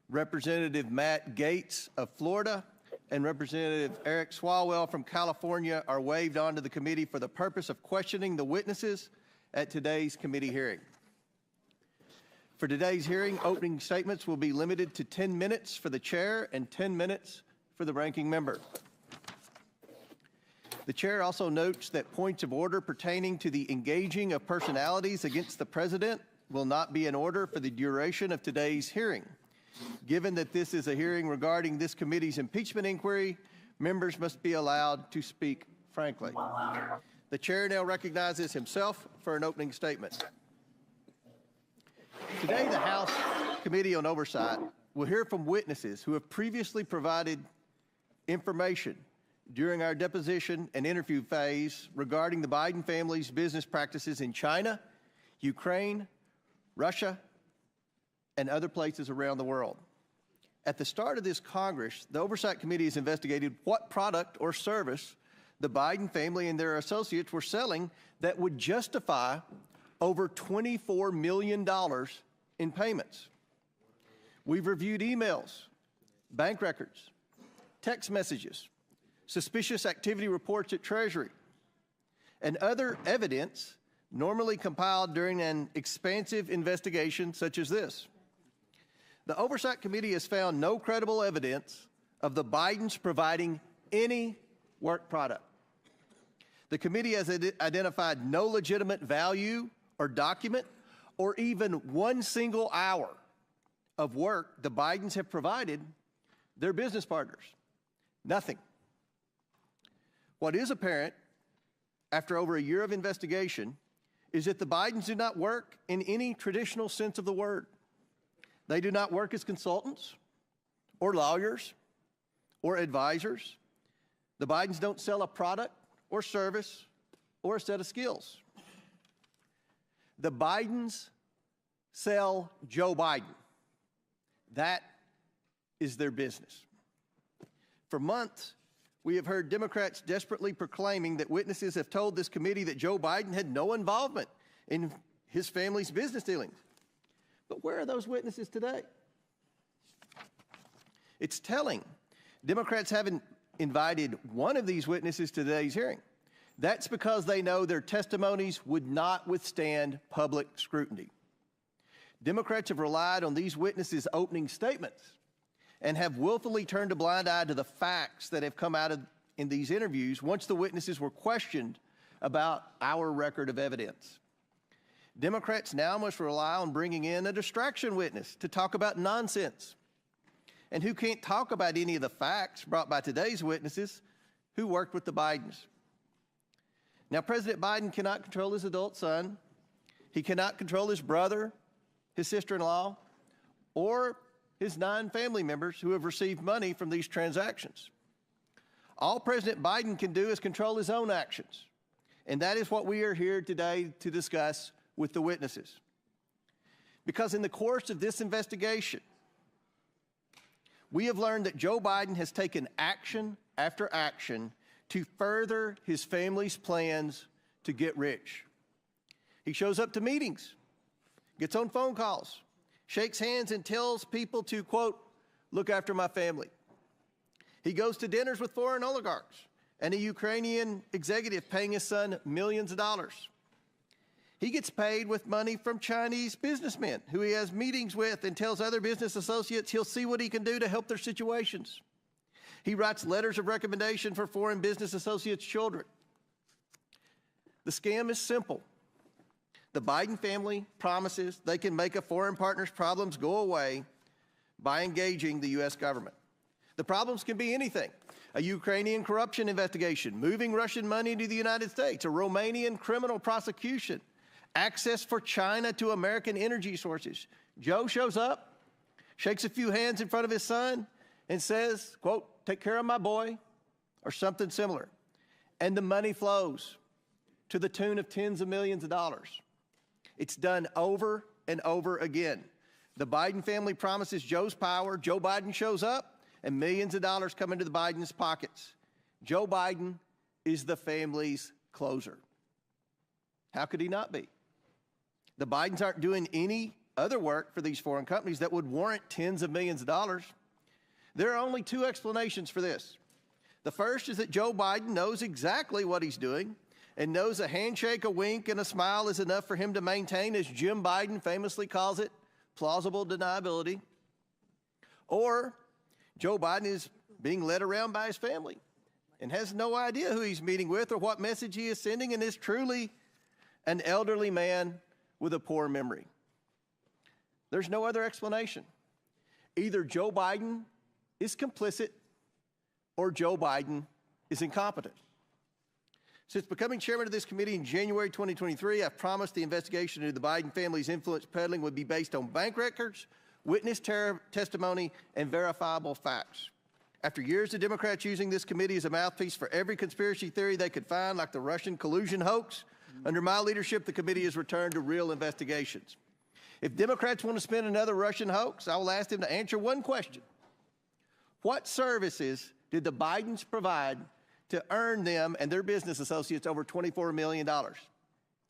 Representative Matt Gaetz of Florida, and Representative Eric Swalwell from California are waived onto the committee for the purpose of questioning the witnesses at today's committee hearing. For today's hearing, opening statements will be limited to 10 minutes for the chair and 10 minutes for the ranking member. The chair also notes that points of order pertaining to the engaging of personalities against the president will not be in order for the duration of today's hearing. Given that this is a hearing regarding this committee's impeachment inquiry, members must be allowed to speak frankly. The chair now recognizes himself for an opening statement. Today, the House Committee on Oversight will hear from witnesses who have previously provided information during our deposition and interview phase regarding the Biden family's business practices in China, Ukraine, Russia, and other places around the world. At the start of this Congress, the Oversight Committee has investigated what product or service the Biden family and their associates were selling that would justify over $24 million in payments. We've reviewed emails, bank records, text messages, suspicious activity reports at Treasury, and other evidence normally compiled during an expansive investigation such as this. The Oversight Committee has found no credible evidence of the Bidens providing any work product. The committee has identified no legitimate value or document or even one single hour of work the Bidens have provided their business partners. Nothing. What is apparent after over a year of investigation is that the Bidens do not work in any traditional sense of the word. They do not work as consultants or lawyers or advisors. The Bidens don't sell a product or service or a set of skills. The Bidens sell Joe Biden. That is their business. For months, we have heard Democrats desperately proclaiming that witnesses have told this committee that Joe Biden had no involvement in his family's business dealings. But where are those witnesses today? It's telling. Democrats haven't invited one of these witnesses to today's hearing. That's because they know their testimonies would not withstand public scrutiny. Democrats have relied on these witnesses' opening statements and have willfully turned a blind eye to the facts that have come out in these interviews once the witnesses were questioned about our record of evidence. Democrats now must rely on bringing in a distraction witness to talk about nonsense, and who can't talk about any of the facts brought by today's witnesses who worked with the Bidens. Now, President Biden cannot control his adult son. He cannot control his brother, his sister-in-law, or his 9 family members who have received money from these transactions. All President Biden can do is control his own actions, and that is what we are here today to discuss with the witnesses. Because in the course of this investigation, we have learned that Joe Biden has taken action after action to further his family's plans to get rich. He shows up to meetings, gets on phone calls, shakes hands and tells people to, quote, look after my family. He goes to dinners with foreign oligarchs and a Ukrainian executive paying his son millions of dollars. He gets paid with money from Chinese businessmen who he has meetings with and tells other business associates he'll see what he can do to help their situations. He writes letters of recommendation for foreign business associates' children. The scam is simple. The Biden family promises they can make a foreign partner's problems go away by engaging the U.S. government. The problems can be anything. a Ukrainian corruption investigation, moving Russian money to the United States, a Romanian criminal prosecution, access for China to American energy sources. Joe shows up, shakes a few hands in front of his son, and says, quote, "Take care of my boy," or something similar. And the money flows to the tune of tens of millions of dollars. It's done over and over again. The Biden family promises Joe's power. Joe Biden shows up, and millions of dollars come into the Biden's pockets. Joe Biden is the family's closer. How could he not be? The Bidens aren't doing any other work for these foreign companies that would warrant tens of millions of dollars. There are only two explanations for this. The first is that Joe Biden knows exactly what he's doing and knows a handshake, a wink, and a smile is enough for him to maintain, as Jim Biden famously calls it, plausible deniability. Or Joe Biden is being led around by his family and has no idea who he's meeting with or what message he is sending, and is truly an elderly man with a poor memory. There's no other explanation. Either Joe Biden is complicit or Joe Biden is incompetent. Since becoming chairman of this committee in January 2023, I've promised the investigation into the Biden family's influence peddling would be based on bank records, witness testimony, and verifiable facts. After years of Democrats using this committee as a mouthpiece for every conspiracy theory they could find, like the Russian collusion hoax, under my leadership, the committee has returned to real investigations. If Democrats want to spin another Russian hoax, I will ask them to answer one question. What services did the Bidens provide to earn them and their business associates over $24 million?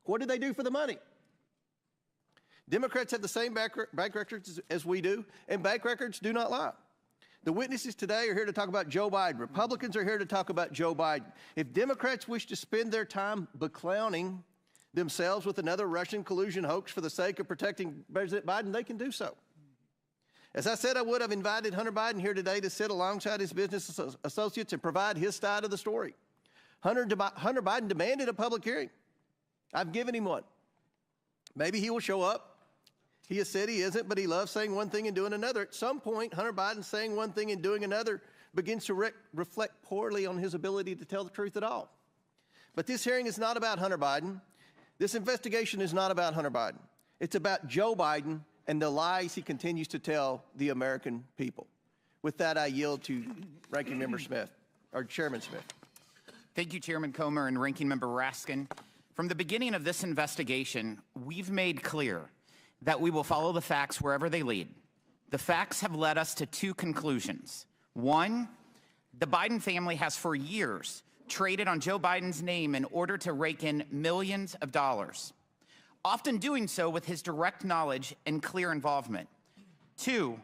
What did they do for the money? Democrats have the same bank records as we do, and bank records do not lie. The witnesses today are here to talk about Joe Biden. Republicans are here to talk about Joe Biden. If Democrats wish to spend their time beclowning themselves with another Russian collusion hoax for the sake of protecting President Biden, they can do so. As I said I would, I've invited Hunter Biden here today to sit alongside his business associates and provide his side of the story. Hunter Biden demanded a public hearing. I've given him one. Maybe he will show up. He has said he isn't, but he loves saying one thing and doing another. At some point, Hunter Biden saying one thing and doing another begins to reflect poorly on his ability to tell the truth at all. But this hearing is not about Hunter Biden. This investigation is not about Hunter Biden. It's about Joe Biden and the lies he continues to tell the American people. With that, I yield to Ranking Member Smith, or Chairman Smith. Thank you, Chairman Comer and Ranking Member Raskin. From the beginning of this investigation, we've made clear that we will follow the facts wherever they lead. The facts have led us to two conclusions. One, the Biden family has for years traded on Joe Biden's name in order to rake in millions of dollars, often doing so with his direct knowledge and clear involvement. Two,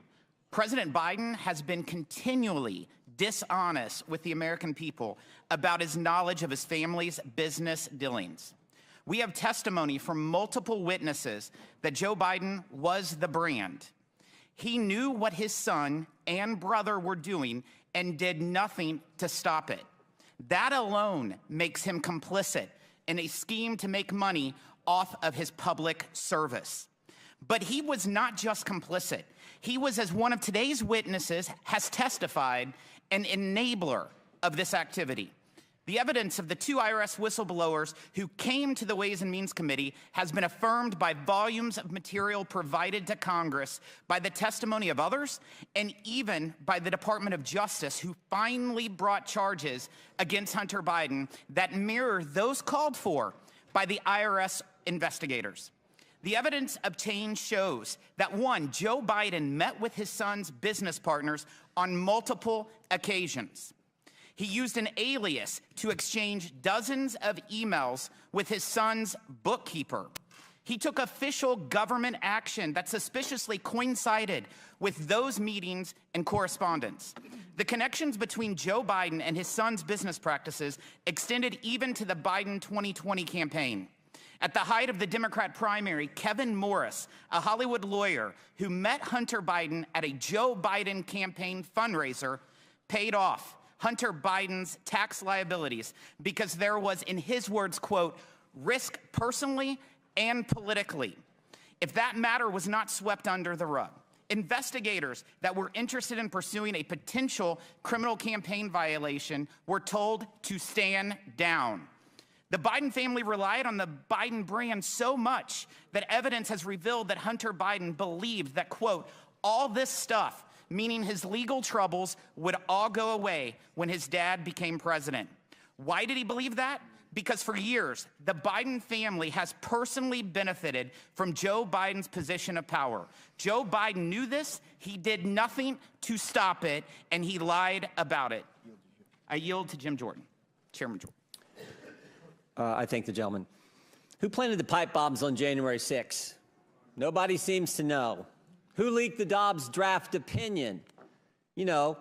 President Biden has been continually dishonest with the American people about his knowledge of his family's business dealings. We have testimony from multiple witnesses that Joe Biden was the brand. He knew what his son and brother were doing and did nothing to stop it. That alone makes him complicit in a scheme to make money off of his public service. But he was not just complicit. He was, as one of today's witnesses has testified, an enabler of this activity. The evidence of the two IRS whistleblowers who came to the Ways and Means Committee has been affirmed by volumes of material provided to Congress, by the testimony of others, and even by the Department of Justice, who finally brought charges against Hunter Biden that mirror those called for by the IRS investigators. The evidence obtained shows that, one, Joe Biden met with his son's business partners on multiple occasions. He used an alias to exchange dozens of emails with his son's bookkeeper. He took official government action that suspiciously coincided with those meetings and correspondence. The connections between Joe Biden and his son's business practices extended even to the Biden 2020 campaign. At the height of the Democrat primary, Kevin Morris, a Hollywood lawyer who met Hunter Biden at a Joe Biden campaign fundraiser, paid off Hunter Biden's tax liabilities because there was, in his words, quote, risk personally and politically. If that matter was not swept under the rug, Investigators that were interested in pursuing a potential criminal campaign violation were told to stand down. The Biden family relied on the Biden brand so much that evidence has revealed that Hunter Biden believed that, quote, all this stuff, meaning his legal troubles, would all go away when his dad became president. Why did he believe that? Because for years, the Biden family has personally benefited from Joe Biden's position of power. Joe Biden knew this, he did nothing to stop it, and he lied about it. I yield to Jim Jordan, Chairman Jordan. I thank the gentleman. Who planted the pipe bombs on January 6? Nobody seems to know. Who leaked the Dobbs draft opinion? You know,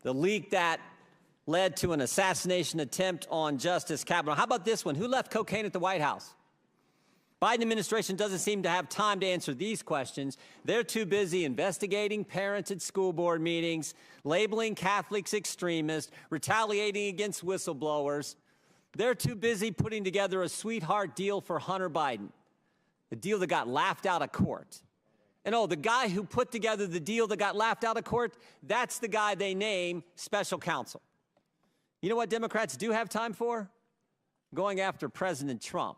the leak that led to an assassination attempt on Justice Kavanaugh. How about this one? Who left cocaine at the White House? Biden administration doesn't seem to have time to answer these questions. They're too busy investigating parents at school board meetings, labeling Catholics extremists, retaliating against whistleblowers. They're too busy putting together a sweetheart deal for Hunter Biden, a deal that got laughed out of court. And oh, the guy who put together the deal that got laughed out of court, that's the guy they name special counsel. You know what Democrats do have time for? Going after President Trump.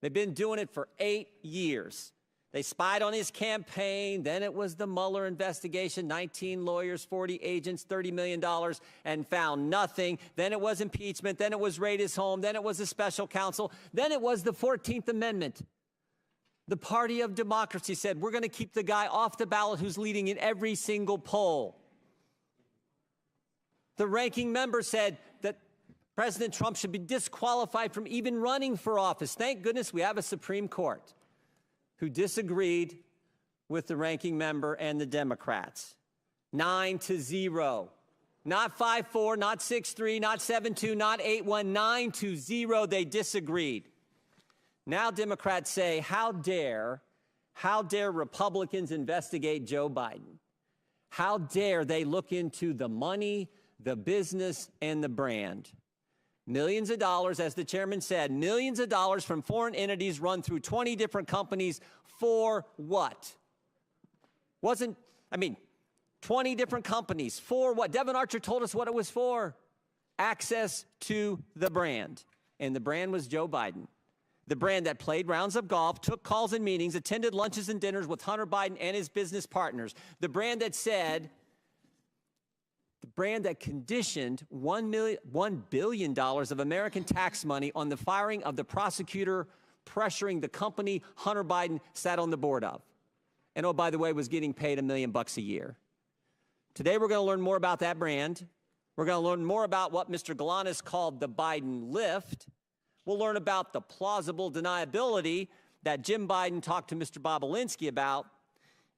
They've been doing it for 8 years. They spied on his campaign, then it was the Mueller investigation, 19 lawyers, 40 agents, $30 million, and found nothing. Then it was impeachment, then it was raid his home, then it was a special counsel, then it was the 14th Amendment. The party of democracy said, we're going to keep the guy off the ballot who's leading in every single poll. The ranking member said that President Trump should be disqualified from even running for office. Thank goodness we have a Supreme Court who disagreed with the ranking member and the Democrats. 9-0. Not 5-4, not 6-3, not 7-2, not 8-1, 9-0. They disagreed. Now Democrats say, how dare Republicans investigate Joe Biden? How dare they look into the money, the business, and the brand? Millions of dollars, as the chairman said, millions of dollars from foreign entities run through 20 different companies for what? 20 different companies for what? Devin Archer told us what it was for. Access to the brand. And the brand was Joe Biden. The brand that played rounds of golf, took calls and meetings, attended lunches and dinners with Hunter Biden and his business partners. The brand that said, the brand that conditioned $1 billion of American tax money on the firing of the prosecutor pressuring the company Hunter Biden sat on the board of. And oh, by the way, was getting paid $1 million a year. Today, we're going to learn more about that brand. We're going to learn more about what Mr. Galanis called the Biden lift. We'll learn about the plausible deniability that Jim Biden talked to Mr. Bobulinski about.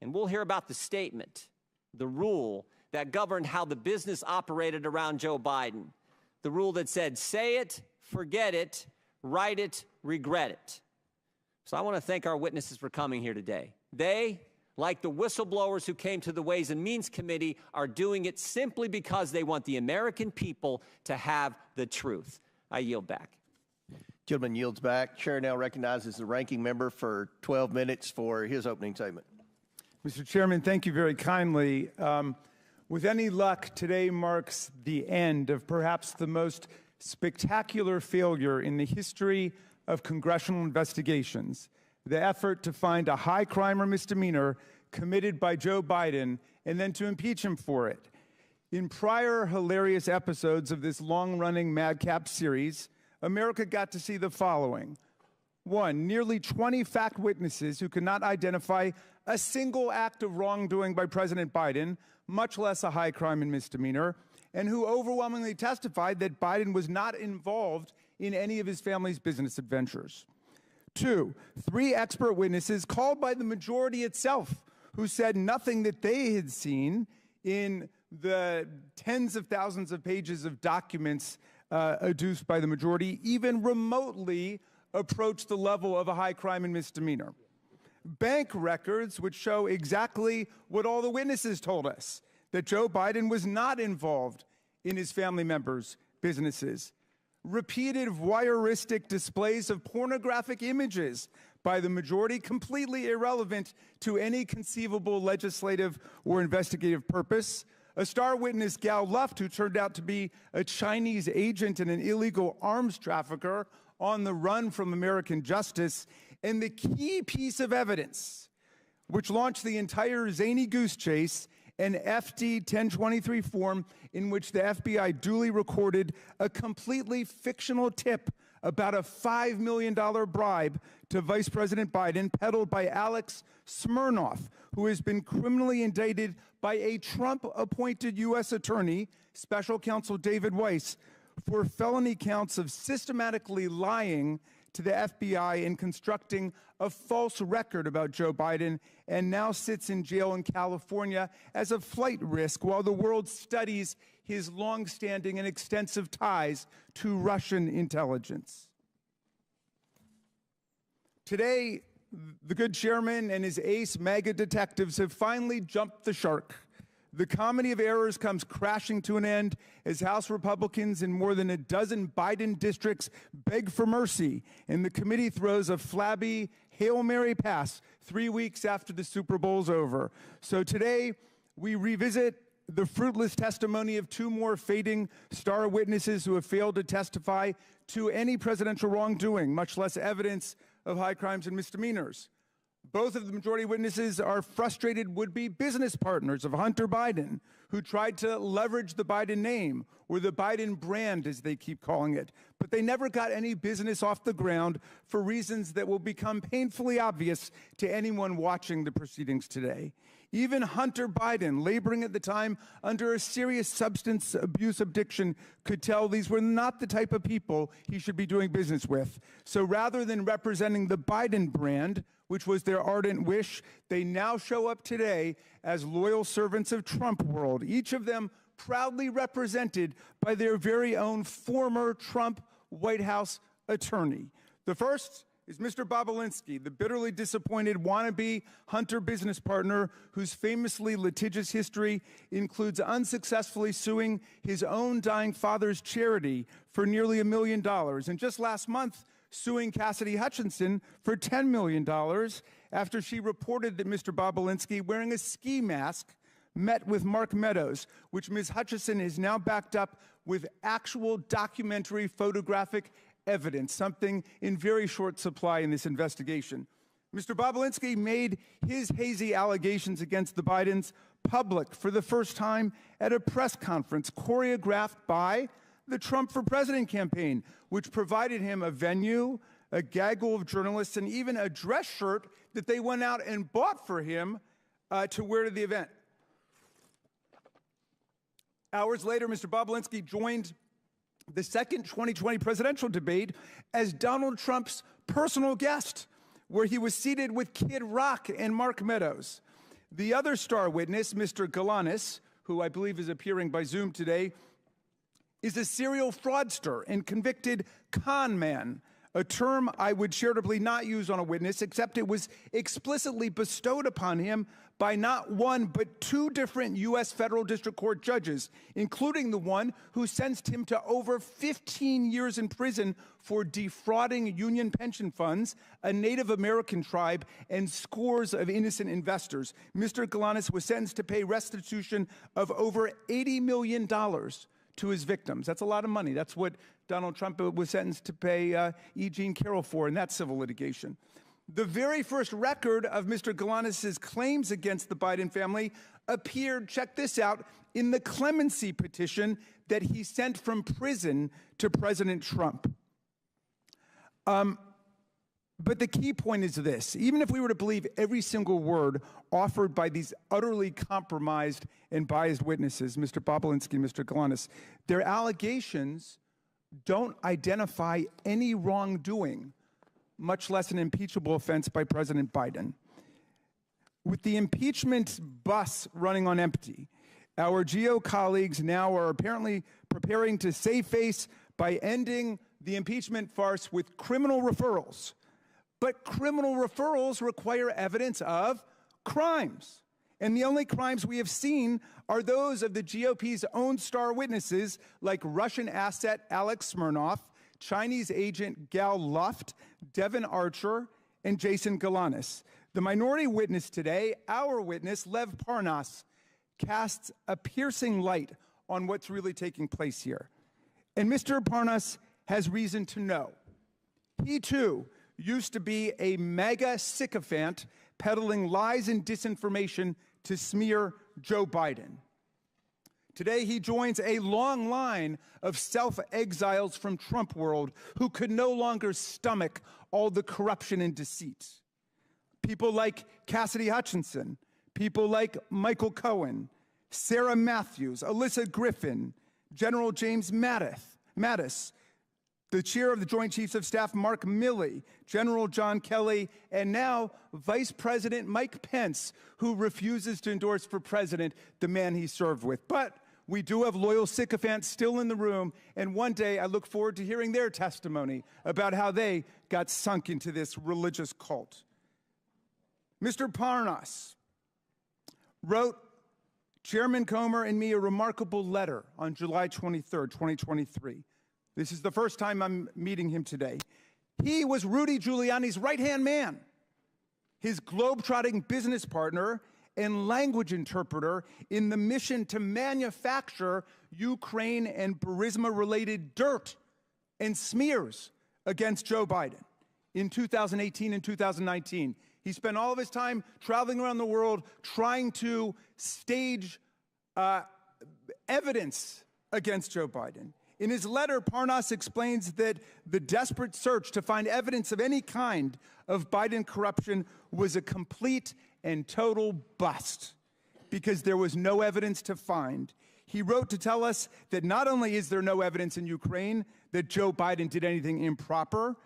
And we'll hear about the statement, the rule that governed how the business operated around Joe Biden. The rule that said, say it, forget it, write it, regret it. So I want to thank our witnesses for coming here today. They, like the whistleblowers who came to the Ways and Means Committee, are doing it simply because they want the American people to have the truth. I yield back. Gentleman yields back. Chair now recognizes the ranking member for 12 minutes for his opening statement. Mr. Chairman, thank you very kindly. With any luck, today marks the end of perhaps the most spectacular failure in the history of congressional investigations, the effort to find a high crime or misdemeanor committed by Joe Biden and then to impeach him for it. In prior hilarious episodes of this long-running madcap series, America got to see the following. 1, nearly 20 fact witnesses who could not identify a single act of wrongdoing by President Biden, much less a high crime and misdemeanor, and who overwhelmingly testified that Biden was not involved in any of his family's business adventures. 2, 3 expert witnesses called by the majority itself who said nothing that they had seen in the tens of thousands of pages of documents adduced by the majority even remotely approached the level of a high crime and misdemeanor. Bank records would show exactly what all the witnesses told us, that Joe Biden was not involved in his family members' businesses. Repeated voyeuristic displays of pornographic images by the majority, completely irrelevant to any conceivable legislative or investigative purpose. A star witness, Gal Luft, who turned out to be a Chinese agent and an illegal arms trafficker on the run from American justice. And the key piece of evidence, which launched the entire zany goose chase, an FD 1023 form in which the FBI duly recorded a completely fictional tip about a $5 million bribe to Vice President Biden, peddled by Alex Smirnoff, who has been criminally indicted by a Trump-appointed U.S. attorney, Special Counsel David Weiss, for felony counts of systematically lying to the FBI and constructing a false record about Joe Biden, and now sits in jail in California as a flight risk while the world studies his longstanding and extensive ties to Russian intelligence. Today, the good chairman and his ace MAGA detectives have finally jumped the shark. The comedy of errors comes crashing to an end as House Republicans in more than a dozen Biden districts beg for mercy, and the committee throws a flabby Hail Mary pass 3 weeks after the Super Bowl's over. So today, we revisit the fruitless testimony of two more fading star witnesses who have failed to testify to any presidential wrongdoing, much less evidence of high crimes and misdemeanors. Both of the majority witnesses are frustrated would-be business partners of Hunter Biden, who tried to leverage the Biden name, or the Biden brand, as they keep calling it. But they never got any business off the ground for reasons that will become painfully obvious to anyone watching the proceedings today. Even Hunter Biden, laboring at the time under a serious substance abuse addiction, could tell these were not the type of people he should be doing business with. So rather than representing the Biden brand, which was their ardent wish, they now show up today as loyal servants of Trump world, each of them proudly represented by their very own former Trump White House attorney. The first is Mr. Bobulinski, the bitterly disappointed wannabe Hunter business partner whose famously litigious history includes unsuccessfully suing his own dying father's charity for nearly $1 million, and just last month suing Cassidy Hutchinson for $10 million after she reported that Mr. Bobulinski, wearing a ski mask, met with Mark Meadows, which Ms. Hutchinson is now backed up with actual documentary photographic evidence, something in very short supply in this investigation. Mr. Bobulinski made his hazy allegations against the Bidens public for the first time at a press conference choreographed by the Trump for President campaign, which provided him a venue, a gaggle of journalists, and even a dress shirt that they went out and bought for him to wear to the event. Hours later, Mr. Bobulinski joined the second 2020 presidential debate as Donald Trump's personal guest, where he was seated with Kid Rock and Mark Meadows. The other star witness, Mr. Galanis, who I believe is appearing by Zoom today, is a serial fraudster and convicted con man, a term I would charitably not use on a witness, except it was explicitly bestowed upon him by not one, but two different U.S. federal district court judges, including the one who sentenced him to over 15 years in prison for defrauding union pension funds, a Native American tribe, and scores of innocent investors. Mr. Galanis was sentenced to pay restitution of over $80 million to his victims. That's a lot of money. That's what Donald Trump was sentenced to pay E. Jean Carroll for in that civil litigation. The very first record of Mr. Galanis' claims against the Biden family appeared, check this out, in the clemency petition that he sent from prison to President Trump. But the key point is this: even if we were to believe every single word offered by these utterly compromised and biased witnesses, Mr. Bobulinski and Mr. Galanis, their allegations don't identify any wrongdoing, much less an impeachable offense by President Biden. With the impeachment bus running on empty, our GO colleagues now are apparently preparing to save face by ending the impeachment farce with criminal referrals. But criminal referrals require evidence of crimes. And the only crimes we have seen are those of the GOP's own star witnesses, like Russian asset Alex Smirnoff, Chinese agent Gal Luft, Devin Archer, and Jason Galanis. The minority witness today, our witness, Lev Parnas, casts a piercing light on what's really taking place here. And Mr. Parnas has reason to know. He, too, used to be a mega sycophant peddling lies and disinformation to smear Joe Biden. Today, he joins a long line of self-exiles from Trump world who could no longer stomach all the corruption and deceit. People like Cassidy Hutchinson, people like Michael Cohen, Sarah Matthews, Alyssa Griffin, General James Mattis, the chair of the Joint Chiefs of Staff, Mark Milley, General John Kelly, and now Vice President Mike Pence, who refuses to endorse for president the man he served with. But we do have loyal sycophants still in the room, and one day I look forward to hearing their testimony about how they got sunk into this religious cult. Mr. Parnas wrote Chairman Comer and me a remarkable letter on July 23rd, 2023. This is the first time I'm meeting him today. He was Rudy Giuliani's right-hand man, his globe-trotting business partner and language interpreter in the mission to manufacture Ukraine and Burisma-related dirt and smears against Joe Biden in 2018 and 2019. He spent all of his time traveling around the world trying to stage evidence against Joe Biden. In his letter, Parnas explains that the desperate search to find evidence of any kind of Biden corruption was a complete and total bust because there was no evidence to find. He wrote to tell us that not only is there no evidence in Ukraine that Joe Biden did anything improper,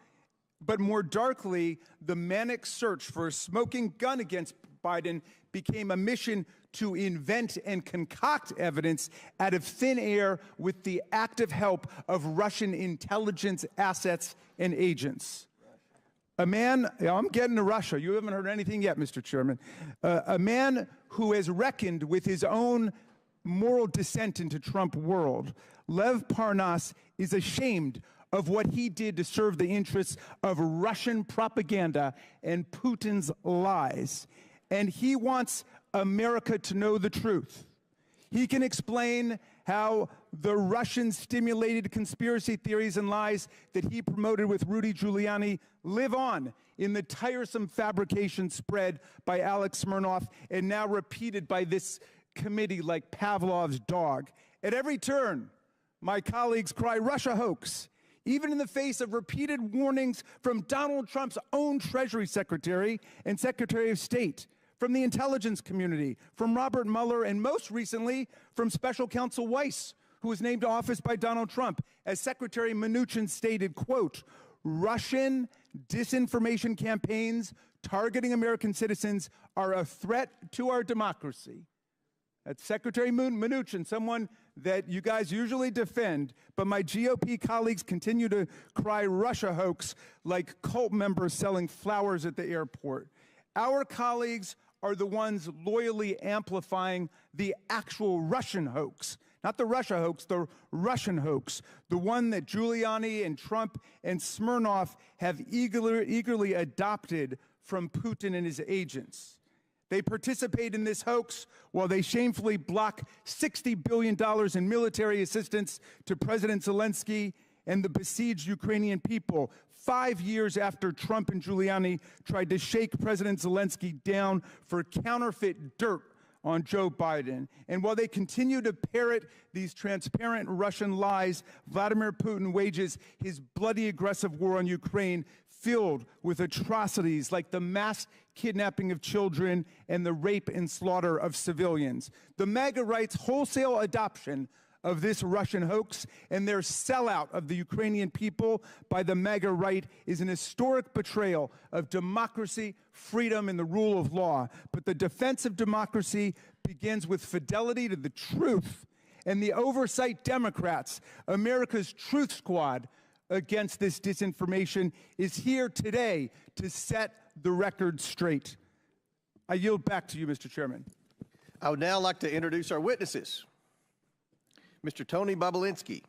but more darkly, the manic search for a smoking gun against Biden became a mission to invent and concoct evidence out of thin air with the active help of Russian intelligence assets and agents. A man, I'm getting to Russia. You haven't heard anything yet, Mr. Chairman. A man who has reckoned with his own moral descent into Trump world. Lev Parnas is ashamed of what he did to serve the interests of Russian propaganda and Putin's lies. And he wants America to know the truth. He can explain how the Russian-stimulated conspiracy theories and lies that he promoted with Rudy Giuliani live on in the tiresome fabrication spread by Alex Smirnoff and now repeated by this committee like Pavlov's dog. At every turn, my colleagues cry Russia hoax, even in the face of repeated warnings from Donald Trump's own Treasury Secretary and Secretary of State, from the intelligence community, from Robert Mueller, and most recently from Special Counsel Weiss, who was named to office by Donald Trump. As Secretary Mnuchin stated, quote, Russian disinformation campaigns targeting American citizens are a threat to our democracy. That's Secretary Mnuchin, someone that you guys usually defend, but my GOP colleagues continue to cry Russia hoax like cult members selling flowers at the airport. Our colleagues are the ones loyally amplifying the actual Russian hoax, not the Russia hoax, the Russian hoax, the one that Giuliani and Trump and Smirnoff have eagerly adopted from Putin and his agents. They participate in this hoax while they shamefully block $60 billion in military assistance to President Zelensky and the besieged Ukrainian people 5 years after Trump and Giuliani tried to shake President Zelensky down for counterfeit dirt on Joe Biden. And while they continue to parrot these transparent Russian lies, Vladimir Putin wages his bloody aggressive war on Ukraine filled with atrocities like the mass kidnapping of children and the rape and slaughter of civilians. The MAGA right's wholesale adoption of this Russian hoax and their sellout of the Ukrainian people by the MAGA right is an historic betrayal of democracy, freedom, and the rule of law. But the defense of democracy begins with fidelity to the truth, and the oversight Democrats, America's truth squad, against this disinformation is here today to set the record straight. I yield back to you, Mr. Chairman. I would now like to introduce our witnesses. Mr. Tony Bobulinski,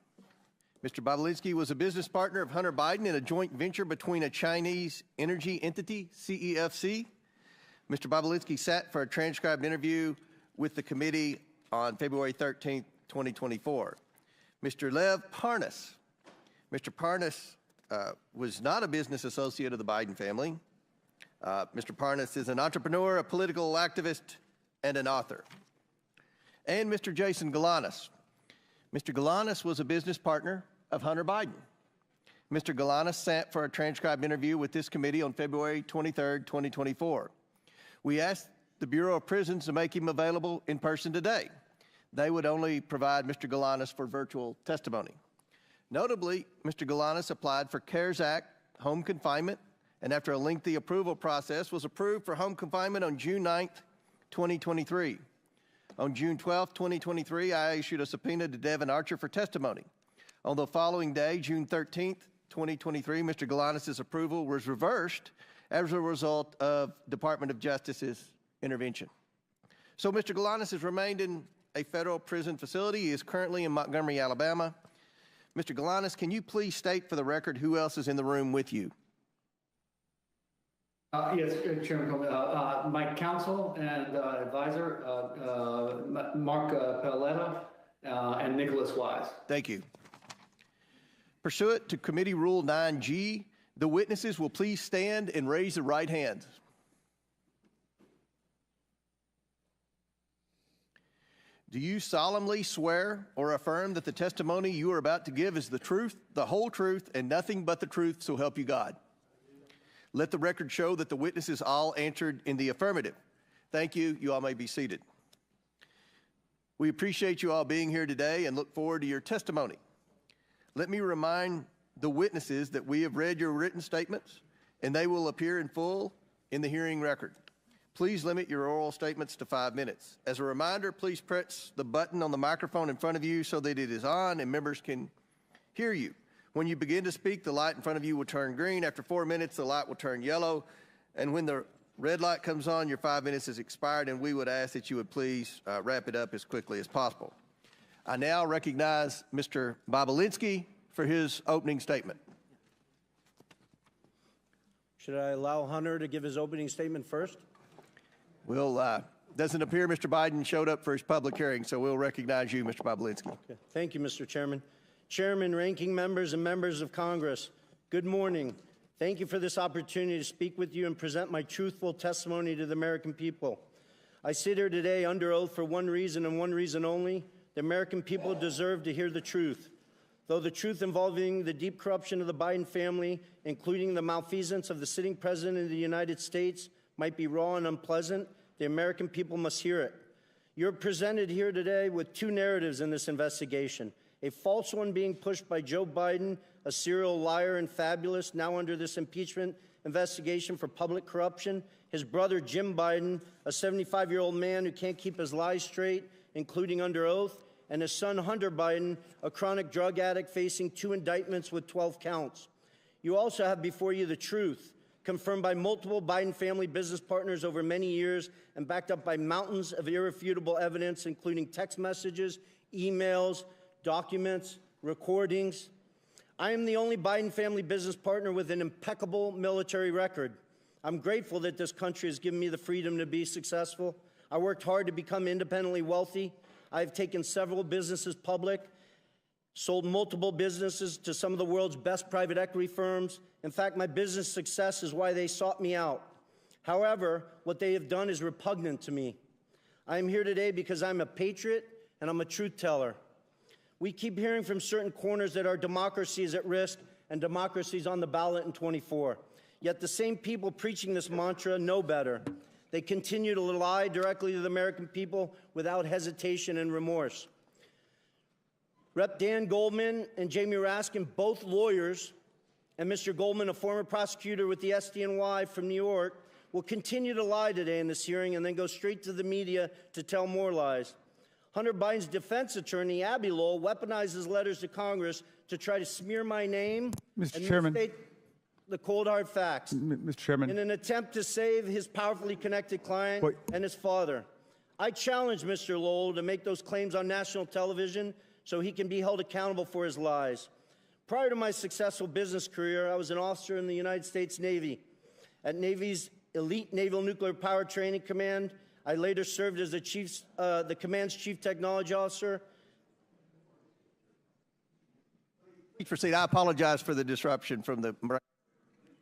Mr. Bobulinski was a business partner of Hunter Biden in a joint venture between a Chinese energy entity, CEFC. Mr. Bobulinski sat for a transcribed interview with the committee on February 13, 2024. Mr. Lev Parnas. Mr. Parnas was not a business associate of the Biden family. Mr. Parnas is an entrepreneur, a political activist, and an author. And Mr. Jason Galanis. Mr. Galanis was a business partner of Hunter Biden. Mr. Galanis sat for a transcribed interview with this committee on February 23, 2024. We asked the Bureau of Prisons to make him available in person today. They would only provide Mr. Galanis for virtual testimony. Notably, Mr. Galanis applied for CARES Act home confinement, and after a lengthy approval process, was approved for home confinement on June 9, 2023. On June 12, 2023, I issued a subpoena to Devin Archer for testimony. On the following day, June 13, 2023, Mr. Galanis' approval was reversed as a result of Department of Justice's intervention. So Mr. Galanis has remained in a federal prison facility. He is currently in Montgomery, Alabama. Mr. Galanis, can you please state for the record who else is in the room with you? Yes, Chairman Coleman. My counsel and advisor, Mark Paletta, and Nicholas Wise. Thank you. Pursuant to Committee Rule 9G, the witnesses will please stand and raise their right hands. Do you solemnly swear or affirm that the testimony you are about to give is the truth, the whole truth, and nothing but the truth, so help you God? Let the record show that the witnesses all answered in the affirmative. Thank you. You all may be seated. We appreciate you all being here today and look forward to your testimony. Let me remind the witnesses that we have read your written statements and they will appear in full in the hearing record. Please limit your oral statements to 5 minutes. As a reminder, please press the button on the microphone in front of you so that it is on and members can hear you. When you begin to speak, the light in front of you will turn green. After 4 minutes, the light will turn yellow. And when the red light comes on, your 5 minutes is expired, and we would ask that you would please wrap it up as quickly as possible. I now recognize Mr. Bobulinski for his opening statement. Should I allow Hunter to give his opening statement first? Well, doesn't appear Mr. Biden showed up for his public hearing, so we'll recognize you, Mr. Bobulinski. Okay. Thank you, Mr. Chairman. Chairman, ranking members, and members of Congress, good morning. Thank you for this opportunity to speak with you and present my truthful testimony to the American people. I sit here today under oath for one reason and one reason only. The American people deserve to hear the truth. Though the truth involving the deep corruption of the Biden family, including the malfeasance of the sitting president of the United States, might be raw and unpleasant, the American people must hear it. You're presented here today with two narratives in this investigation. A false one being pushed by Joe Biden, a serial liar and fabulous, now under this impeachment investigation for public corruption. His brother, Jim Biden, a 75-year-old man who can't keep his lies straight, including under oath. And his son, Hunter Biden, a chronic drug addict facing 2 indictments with 12 counts. You also have before you the truth, confirmed by multiple Biden family business partners over many years and backed up by mountains of irrefutable evidence, including text messages, emails, documents, recordings. I am the only Biden family business partner with an impeccable military record. I'm grateful that this country has given me the freedom to be successful. I worked hard to become independently wealthy. I've taken several businesses public, sold multiple businesses to some of the world's best private equity firms. In fact, my business success is why they sought me out. However, what they have done is repugnant to me. I am here today because I'm a patriot and I'm a truth teller. We keep hearing from certain corners that our democracy is at risk and democracy is on the ballot in 24. Yet the same people preaching this mantra know better. They continue to lie directly to the American people without hesitation and remorse. Rep. Dan Goldman and Jamie Raskin, both lawyers, and Mr. Goldman, a former prosecutor with the SDNY from New York, will continue to lie today in this hearing and then go straight to the media to tell more lies. Hunter Biden's defense attorney, Abby Lowell, weaponizes letters to Congress to try to smear my name Mr. and Chairman. misstate the cold hard facts Mr. Chairman. in an attempt to save his powerfully connected client Wait. and his father. I challenge Mr. Lowell to make those claims on national television so he can be held accountable for his lies. Prior to my successful business career, I was an officer in the United States Navy. At Navy's Elite Naval Nuclear Power Training Command, I later served as the command's chief technology officer. Please proceed. I apologize for the disruption from the.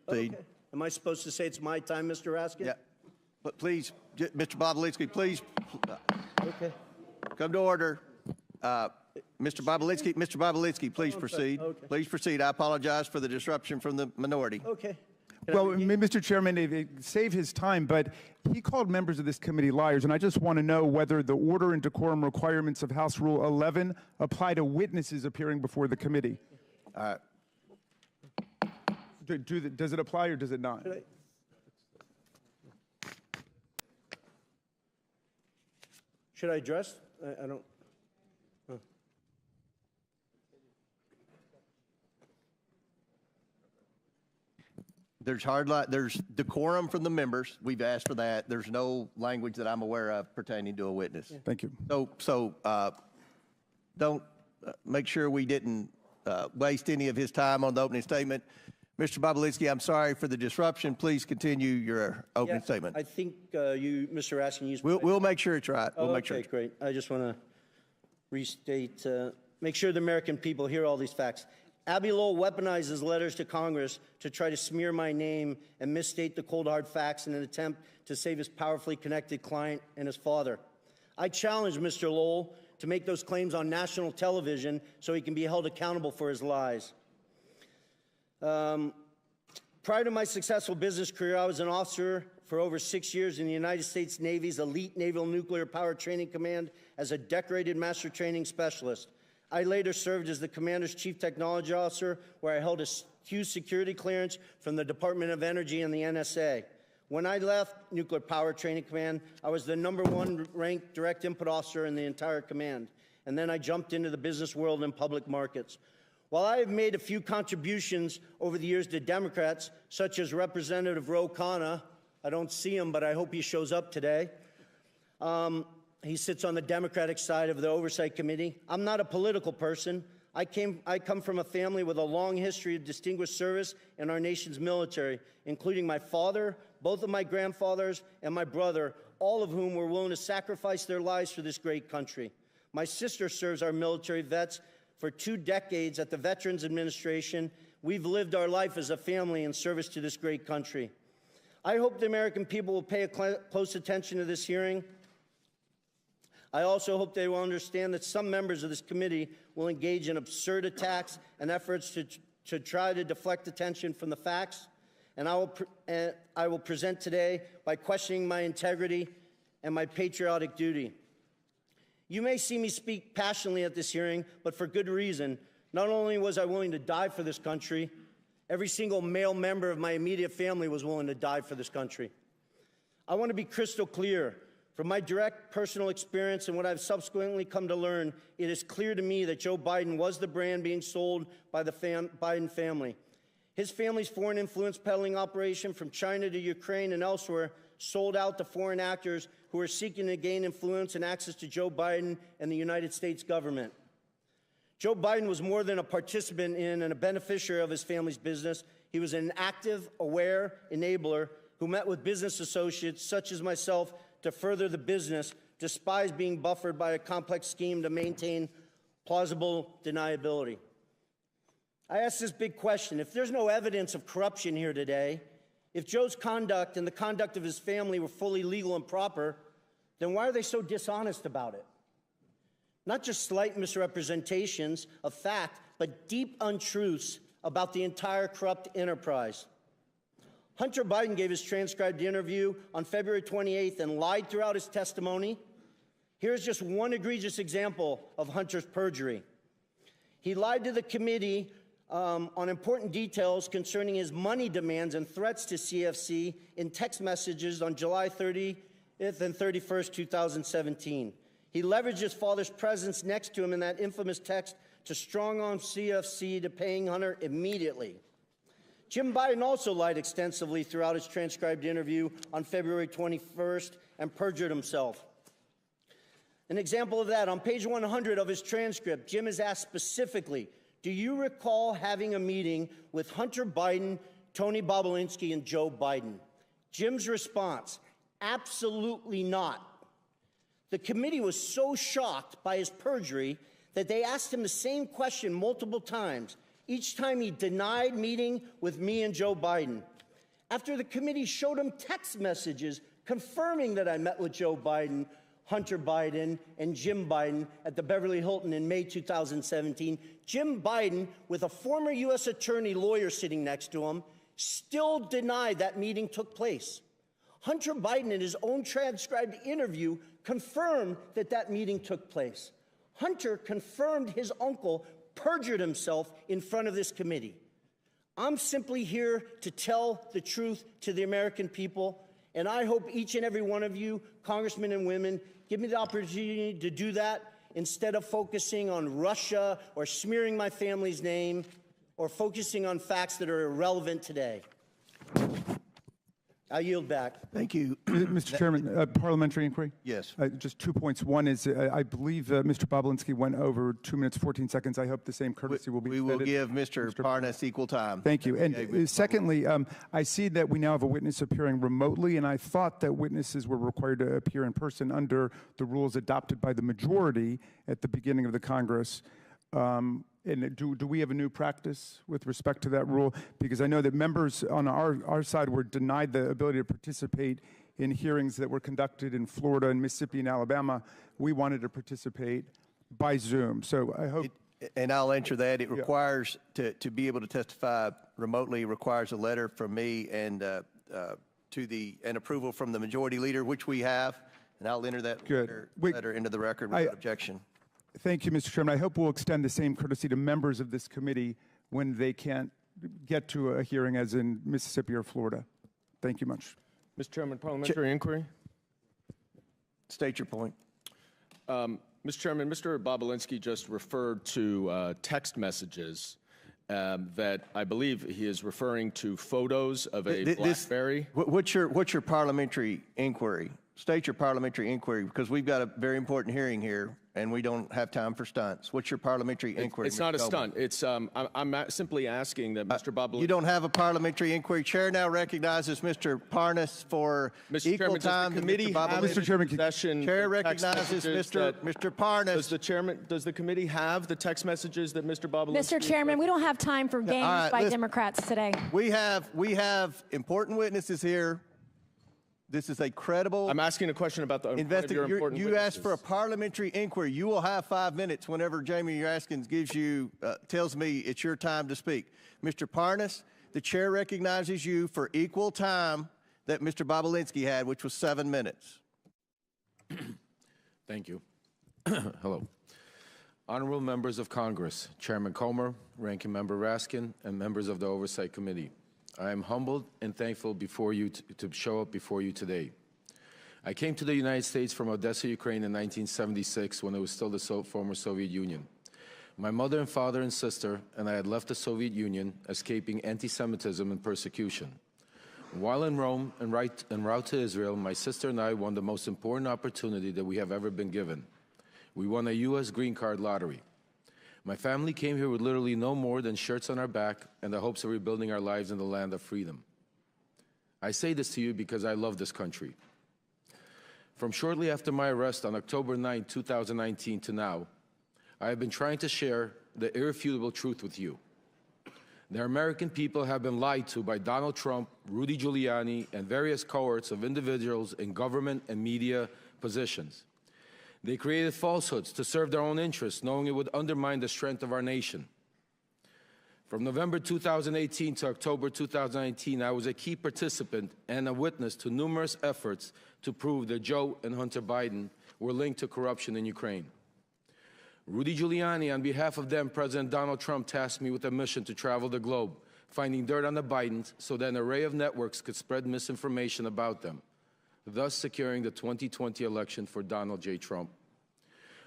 Okay. Am I supposed to say it's my time, Mr. Raskin? Yeah. But please, Mr. Bobulinski, please. Okay. Come to order. Mr. Bobulinski, please proceed. Okay. Please proceed. I apologize for the disruption from the minority. Okay. Well, Mr. Chairman, save his time, but he called members of this committee liars, and I just want to know whether the order and decorum requirements of House Rule 11 apply to witnesses appearing before the committee. Does it apply or does it not? Should I address? I don't. There's decorum from the members. We've asked for that. There's no language that I'm aware of pertaining to a witness. Thank you. So don't make sure we didn't waste any of his time on the opening statement. Mr. Bobulinski, I'm sorry for the disruption. Please continue your opening statement. I think you, Mr. Raskin, used. We'll make sure it's right. We'll make sure. Okay, great. I just want to restate, make sure the American people hear all these facts. Abby Lowell weaponizes letters to Congress to try to smear my name and misstate the cold hard facts in an attempt to save his powerfully connected client and his father. I challenge Mr. Lowell to make those claims on national television so he can be held accountable for his lies. Prior to my successful business career, I was an officer for over 6 years in the United States Navy's Elite Naval Nuclear Power Training Command as a decorated master training specialist. I later served as the commander's chief technology officer, where I held a huge security clearance from the Department of Energy and the NSA. When I left Nuclear Power Training Command, I was the #1 ranked direct input officer in the entire command. And then I jumped into the business world and public markets. While I have made a few contributions over the years to Democrats, such as Representative Ro Khanna, I don't see him, but I hope he shows up today. He sits on the Democratic side of the Oversight Committee. I'm not a political person. I come from a family with a long history of distinguished service in our nation's military, including my father, both of my grandfathers, and my brother, all of whom were willing to sacrifice their lives for this great country. My sister serves our military vets for 2 decades at the Veterans Administration. We've lived our life as a family in service to this great country. I hope the American people will pay close attention to this hearing. I also hope they will understand that some members of this committee will engage in absurd attacks and efforts to try to deflect attention from the facts. And I will present today by questioning my integrity and my patriotic duty. You may see me speak passionately at this hearing, but for good reason. Not only was I willing to die for this country, every single male member of my immediate family was willing to die for this country. I want to be crystal clear. From my direct personal experience and what I've subsequently come to learn, it is clear to me that Joe Biden was the brand being sold by the Biden family. His family's foreign influence peddling operation from China to Ukraine and elsewhere sold out to foreign actors who are seeking to gain influence and access to Joe Biden and the United States government. Joe Biden was more than a participant in and a beneficiary of his family's business. He was an active, aware enabler who met with business associates such as myself to further the business, despite being buffered by a complex scheme to maintain plausible deniability. I ask this big question. If there's no evidence of corruption here today, if Joe's conduct and the conduct of his family were fully legal and proper, then why are they so dishonest about it? Not just slight misrepresentations of fact, but deep untruths about the entire corrupt enterprise. Hunter Biden gave his transcribed interview on February 28th and lied throughout his testimony. Here's just one egregious example of Hunter's perjury. He lied to the committee on important details concerning his money demands and threats to CFC in text messages on July 30th and 31st, 2017. He leveraged his father's presence next to him in that infamous text to strong-arm CFC to paying Hunter immediately. Jim Biden also lied extensively throughout his transcribed interview on February 21st and perjured himself. An example of that, on page 100 of his transcript, Jim is asked specifically, Do you recall having a meeting with Hunter Biden, Tony Bobulinski, and Joe Biden? Jim's response, absolutely not. The committee was so shocked by his perjury that they asked him the same question multiple times. Each time he denied meeting with me and Joe Biden. After the committee showed him text messages confirming that I met with Joe Biden, Hunter Biden, and Jim Biden at the Beverly Hilton in May 2017, Jim Biden, with a former U.S. attorney lawyer sitting next to him, still denied that meeting took place. Hunter Biden, in his own transcribed interview, confirmed that that meeting took place. Hunter confirmed his uncle perjured himself in front of this committee. I'm simply here to tell the truth to the American people, and I hope each and every one of you, congressmen and women, give me the opportunity to do that instead of focusing on Russia or smearing my family's name or focusing on facts that are irrelevant today. I yield back. Thank you. Mr. Chairman, parliamentary inquiry? Yes. Just 2 points. One is I believe Mr. Bobulinski went over 2 minutes, 14 seconds. I hope the same courtesy will be We will give Mr. Parnas equal time. Thank you. And secondly, I see that we now have a witness appearing remotely, and I thought that witnesses were required to appear in person under the rules adopted by the majority at the beginning of the Congress. And do we have a new practice with respect to that rule? Because I know that members on our side were denied the ability to participate in hearings that were conducted in Florida and Mississippi and Alabama. We wanted to participate by Zoom. So I hope... And I'll answer that. It requires, to be able to testify remotely, requires a letter from me and an approval from the majority leader, which we have. And I'll enter that letter into the record without objection. Thank you, Mr. Chairman. I hope we'll extend the same courtesy to members of this committee when they can't get to a hearing as in Mississippi or Florida. Thank you much. Mr. Chairman, parliamentary inquiry. State your point. Mr. Chairman, Mr. Bobulinski just referred to text messages that I believe he is referring to photos of a BlackBerry. What's your parliamentary inquiry? State your parliamentary inquiry, because we've got a very important hearing here, and we don't have time for stunts. What's your parliamentary inquiry? It's not a stunt. It's I'm simply asking that Mr. Bobulinski. You don't have a parliamentary inquiry. Chair now recognizes Mr. Parnas for equal time. Mr. Chairman, Chair recognizes Mr. Parnas. Does the committee have the text messages that Mr. Bobulinski? Mr. Chairman, we don't have time for games by Democrats today. We have important witnesses here. This is a credible. I'm asking a question about the important You asked for a parliamentary inquiry. You will have 5 minutes whenever Jamie Raskins tells me it's your time to speak. Mr. Parnas, the chair recognizes you for equal time that Mr. Bobulinski had, which was 7 minutes. Thank you. Hello. Honorable members of Congress, Chairman Comer, Ranking Member Raskin, and members of the Oversight Committee. I am humbled and thankful before you to show up before you today. I came to the United States from Odessa, Ukraine in 1976 when it was still the former Soviet Union. My mother and father and sister and I had left the Soviet Union, escaping anti-Semitism and persecution. While in Rome en route to Israel, my sister and I won the most important opportunity that we have ever been given. We won a U.S. green card lottery. My family came here with literally no more than shirts on our back and the hopes of rebuilding our lives in the land of freedom. I say this to you because I love this country. From shortly after my arrest on October 9, 2019 to now, I have been trying to share the irrefutable truth with you. The American people have been lied to by Donald Trump, Rudy Giuliani, and various cohorts of individuals in government and media positions. They created falsehoods to serve their own interests, knowing it would undermine the strength of our nation. From November 2018 to October 2019, I was a key participant and a witness to numerous efforts to prove that Joe and Hunter Biden were linked to corruption in Ukraine. Rudy Giuliani, on behalf of then President Donald Trump, tasked me with a mission to travel the globe, finding dirt on the Bidens so that an array of networks could spread misinformation about them, thus securing the 2020 election for Donald J. Trump.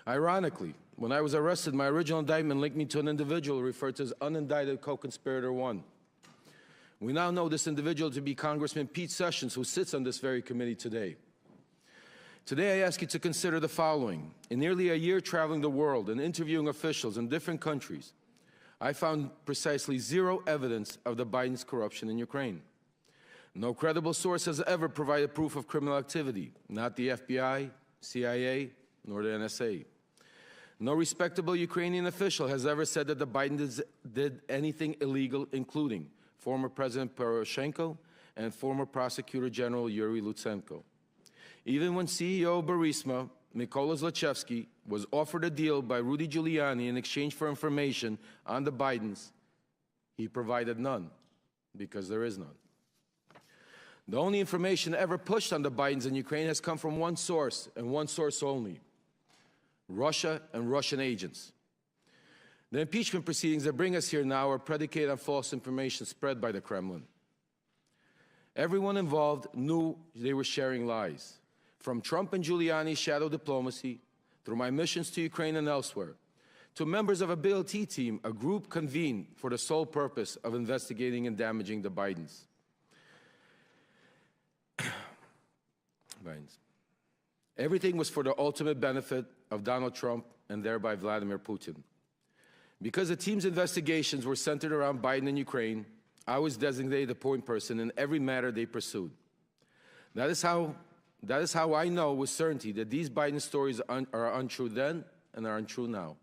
Ironically, when I was arrested, my original indictment linked me to an individual referred to as unindicted co-conspirator 1. We now know this individual to be Congressman Pete Sessions, who sits on this very committee today. Today, I ask you to consider the following. In nearly a year traveling the world and interviewing officials in different countries, I found precisely zero evidence of the Biden's corruption in Ukraine. No credible source has ever provided proof of criminal activity, not the FBI, CIA, nor the NSA. No respectable Ukrainian official has ever said that the Bidens did anything illegal, including former President Poroshenko and former Prosecutor General Yuri Lutsenko. Even when CEO of Burisma, Mykola Zlochevsky, was offered a deal by Rudy Giuliani in exchange for information on the Bidens, he provided none, because there is none. The only information ever pushed on the Bidens in Ukraine has come from one source, and one source only: Russia and Russian agents. The impeachment proceedings that bring us here now are predicated on false information spread by the Kremlin. Everyone involved knew they were sharing lies. From Trump and Giuliani's shadow diplomacy, through my missions to Ukraine and elsewhere, to members of a BLT team, a group convened for the sole purpose of investigating and damaging the Bidens. Everything was for the ultimate benefit of Donald Trump and thereby Vladimir Putin. Because the team's investigations were centered around Biden and Ukraine, I was designated the point person in every matter they pursued. That is how I know with certainty that these Biden stories are untrue then and are untrue now.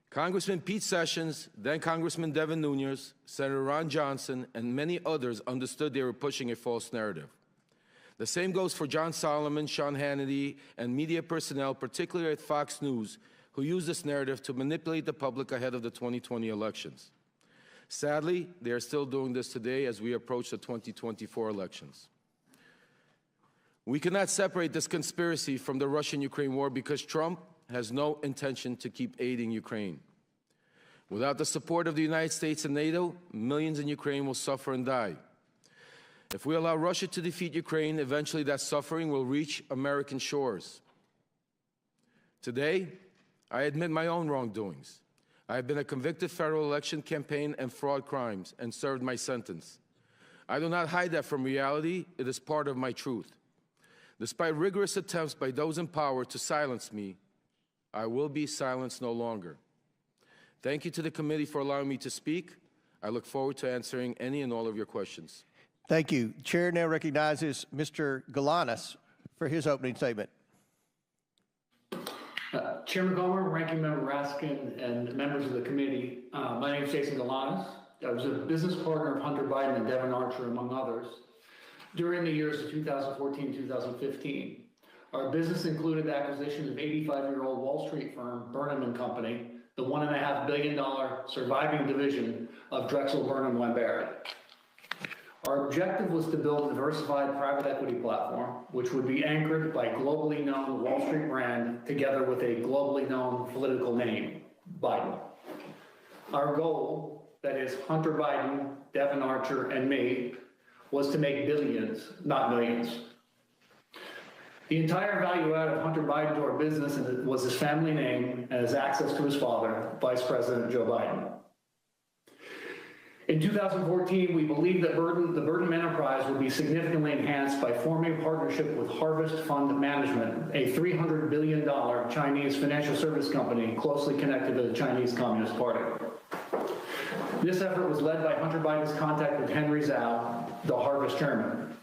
Congressman Pete Sessions, then Congressman Devin Nunes, Senator Ron Johnson, and many others understood they were pushing a false narrative. The same goes for John Solomon, Sean Hannity, and media personnel, particularly at Fox News, who used this narrative to manipulate the public ahead of the 2020 elections. Sadly, they are still doing this today as we approach the 2024 elections. We cannot separate this conspiracy from the Russian-Ukraine war because Trump has no intention to keep aiding Ukraine. Without the support of the United States and NATO, millions in Ukraine will suffer and die. If we allow Russia to defeat Ukraine, eventually that suffering will reach American shores. Today, I admit my own wrongdoings. I have been a convicted federal election campaign and fraud crimes and served my sentence. I do not hide that from reality. It is part of my truth. Despite rigorous attempts by those in power to silence me, I will be silenced no longer. Thank you to the committee for allowing me to speak. I look forward to answering any and all of your questions. Thank you. Chair now recognizes Mr. Galanis for his opening statement. Chairman Gomer, Ranking Member Raskin, and members of the committee, my name is Jason Galanis. I was a business partner of Hunter Biden and Devin Archer, among others, during the years of 2014-2015. Our business included the acquisition of 85-year-old Wall Street firm Burnham & Company, the $1.5 billion surviving division of Drexel Burnham Lambert. Our objective was to build a diversified private equity platform, which would be anchored by globally known Wall Street brand together with a globally known political name, Biden. Our goal, that is Hunter Biden, Devin Archer, and me, was to make billions, not millions. The entire value add of Hunter Biden to our business was his family name and his access to his father, Vice President Joe Biden. In 2014, we believed that the Burnham enterprise would be significantly enhanced by forming a partnership with Harvest Fund Management, a $300 billion Chinese financial service company closely connected to the Chinese Communist Party. This effort was led by Hunter Biden's contact with Henry Zhao, the Harvest chairman.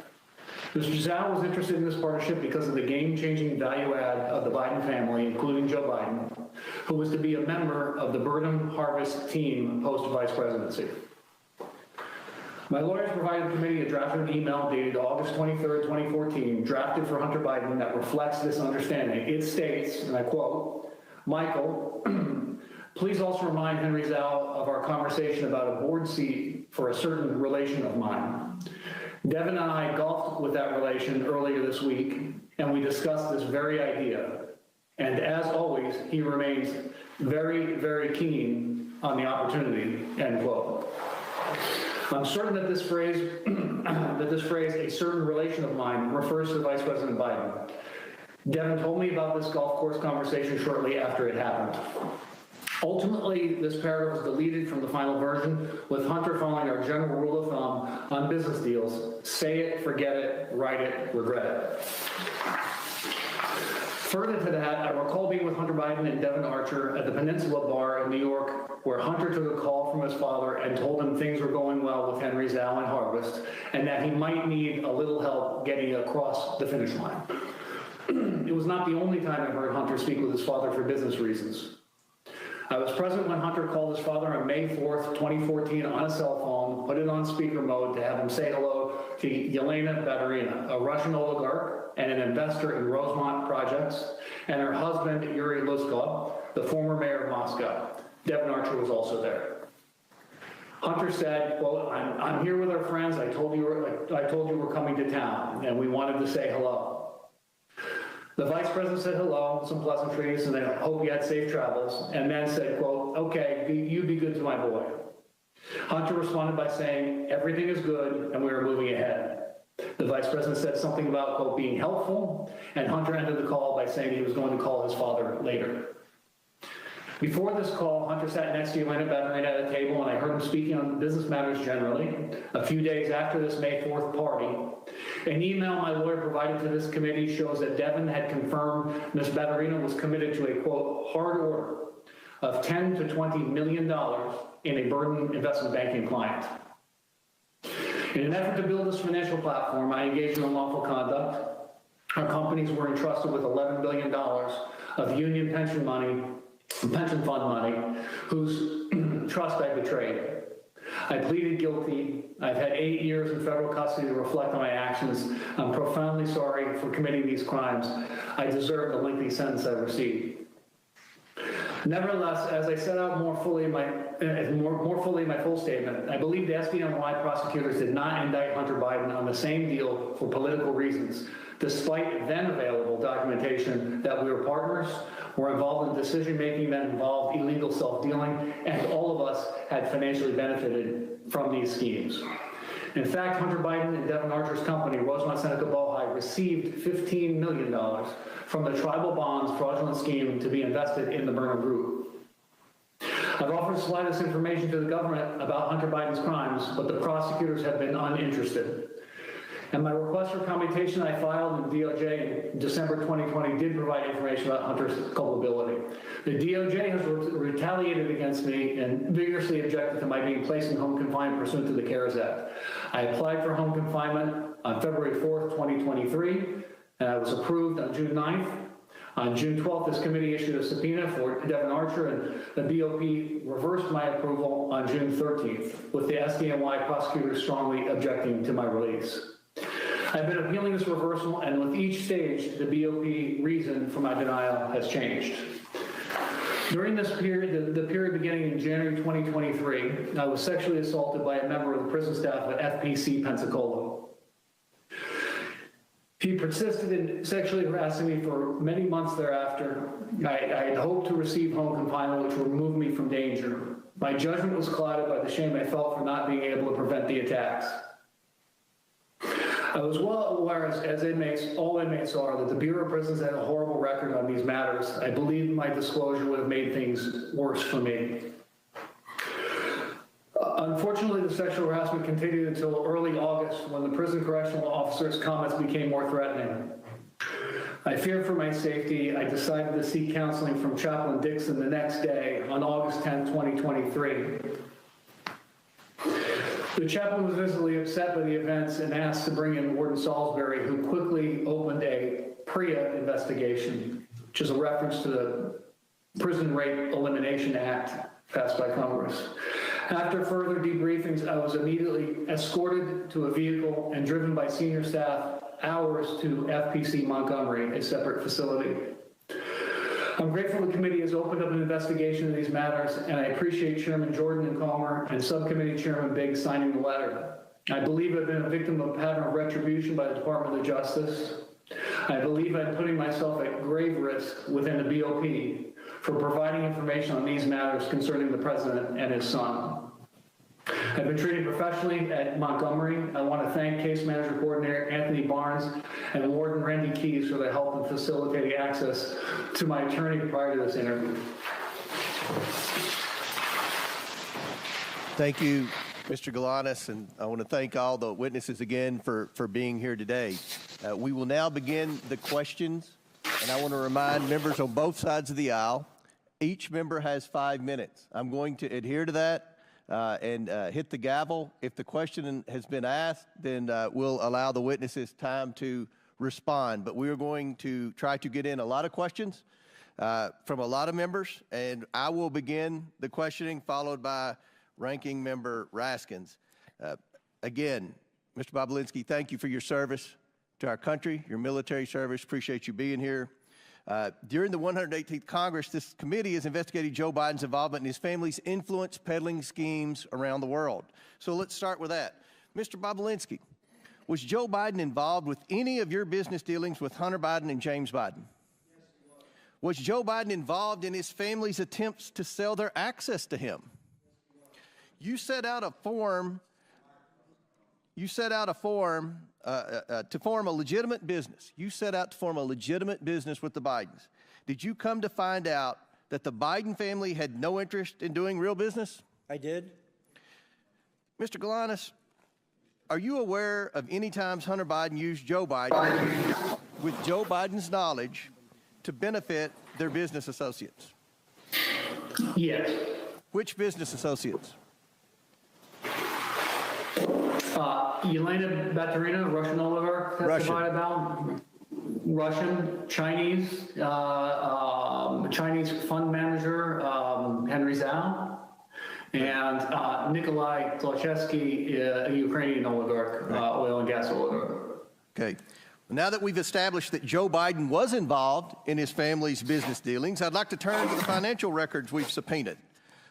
Mr. Zhao was interested in this partnership because of the game-changing value add of the Biden family, including Joe Biden, who was to be a member of the Burnham Harvest team post-vice presidency. My lawyers provided the committee a drafted email dated August 23rd, 2014, drafted for Hunter Biden that reflects this understanding. It states, and I quote, "Michael, please also remind Henry Zhao of our conversation about a board seat for a certain relation of mine. Devin and I golfed with that relation earlier this week, and we discussed this very idea. And as always, he remains very, very keen on the opportunity," end quote. I'm certain that this phrase, a certain relation of mine, refers to Vice President Biden. Devin told me about this golf course conversation shortly after it happened. Ultimately, this paragraph was deleted from the final version, with Hunter following our general rule of thumb on business deals: say it, forget it, write it, regret it. Further to that, I recall being with Hunter Biden and Devin Archer at the Peninsula Bar in New York, where Hunter took a call from his father and told him things were going well with Henry's Allen Harvest and that he might need a little help getting across the finish line. It was not the only time I heard Hunter speak with his father for business reasons. I was present when Hunter called his father on May 4th, 2014 on a cell phone, put it on speaker mode to have him say hello to Yelena Baturina, a Russian oligarch and an investor in Rosemont projects, and her husband, Yuri Luzkov, the former mayor of Moscow. Devin Archer was also there. Hunter said, quote, I'm here with our friends. I told you we're coming to town, and we wanted to say hello. The vice president said hello, some pleasantries, and I hope you had safe travels, and then said, quote, okay, you be good to my boy. Hunter responded by saying, everything is good, and we are moving ahead. The vice president said something about, quote, being helpful, and Hunter ended the call by saying he was going to call his father later. Before this call, Hunter sat next to Yelena Baturina at a table, and I heard him speaking on business matters generally. A few days after this May 4th party, an email my lawyer provided to this committee shows that Devin had confirmed Ms. Baturina was committed to a, quote, hard order of $10 to $20 million in a burden investment banking client. In an effort to build this financial platform, I engaged in unlawful conduct. Our companies were entrusted with $11 billion of union pension fund money, whose trust I betrayed. I pleaded guilty. I've had 8 years in federal custody to reflect on my actions. I'm profoundly sorry for committing these crimes. I deserve the lengthy sentence I received. Nevertheless, as I set out more fully in my full statement, I believe the SDNY prosecutors did not indict Hunter Biden on the same deal for political reasons, despite then available documentation that we were partners, were involved in decision-making that involved illegal self-dealing, and all of us had financially benefited from these schemes. In fact, Hunter Biden and Devin Archer's company, Rosemont Seneca Bohai, received $15 million from the tribal bonds fraudulent scheme to be invested in the Burnham Group. I've offered to supply this information to the government about Hunter Biden's crimes, but the prosecutors have been uninterested. And my request for commutation I filed in DOJ in December 2020 did provide information about Hunter's culpability. The DOJ has retaliated against me and vigorously objected to my being placed in home confinement pursuant to the CARES Act. I applied for home confinement on February 4th, 2023, and I was approved on June 9th. On June 12th, this committee issued a subpoena for Devin Archer, and the BOP reversed my approval on June 13th, with the SDNY prosecutors strongly objecting to my release. I've been appealing this reversal, and with each stage, the BOP reason for my denial has changed. During this period, the period beginning in January 2023, I was sexually assaulted by a member of the prison staff at FPC Pensacola. He persisted in sexually harassing me for many months thereafter. I had hoped to receive home confinement, which would remove me from danger. My judgment was clouded by the shame I felt for not being able to prevent the attacks. I was well aware, as inmates, all inmates are, that the Bureau of Prisons had a horrible record on these matters. I believe my disclosure would have made things worse for me. Unfortunately, the sexual harassment continued until early August, when the prison correctional officer's comments became more threatening. I feared for my safety. I decided to seek counseling from Chaplain Dixon the next day, on August 10, 2023. The chaplain was visibly upset by the events and asked to bring in Warden Salisbury, who quickly opened a PREA investigation, which is a reference to the Prison Rape Elimination Act passed by Congress. After further debriefings, I was immediately escorted to a vehicle and driven by senior staff hours to FPC Montgomery, a separate facility. I'm grateful the committee has opened up an investigation of these matters, and I appreciate Chairman Jordan and Comer and Subcommittee Chairman Biggs signing the letter. I believe I've been a victim of a pattern of retribution by the Department of Justice. I believe I'm putting myself at grave risk within the BOP for providing information on these matters concerning the president and his son. I've been treated professionally at Montgomery. I want to thank Case Manager Coordinator Anthony Barnes and Warden Randy Keys for their help in facilitating access to my attorney prior to this interview. Thank you, Mr. Galanis, and I want to thank all the witnesses again for being here today. We will now begin the questions and I want to remind members on both sides of the aisle, each member has 5 minutes. I'm going to adhere to that and hit the gavel. If the question has been asked, then we'll allow the witnesses time to respond. But we are going to try to get in a lot of questions from a lot of members, and I will begin the questioning, followed by Ranking Member Raskins. Again, Mr. Bobulinski, thank you for your service to our country, your military service. Appreciate you being here. During the 118th Congress, this committee has investigated Joe Biden's involvement in his family's influence peddling schemes around the world. So let's start with that. Mr. Bobulinski, was Joe Biden involved with any of your business dealings with Hunter Biden and James Biden? Was Joe Biden involved in his family's attempts to sell their access to him? You set out a form to form a legitimate business. You set out to form a legitimate business with the Bidens. Did you come to find out that the Biden family had no interest in doing real business? I did. Mr. Galanis, are you aware of any times Hunter Biden used Joe Biden with Joe Biden's knowledge to benefit their business associates? Yes. Which business associates? Yelena Baturina, Russian oligarch, testified about. Russian, Chinese, Chinese fund manager, Henry Zhao, and Nikolai Zlochevsky, a Ukrainian oligarch, oil and gas oligarch. Okay. Now that we've established that Joe Biden was involved in his family's business dealings, I'd like to turn to the financial records we've subpoenaed.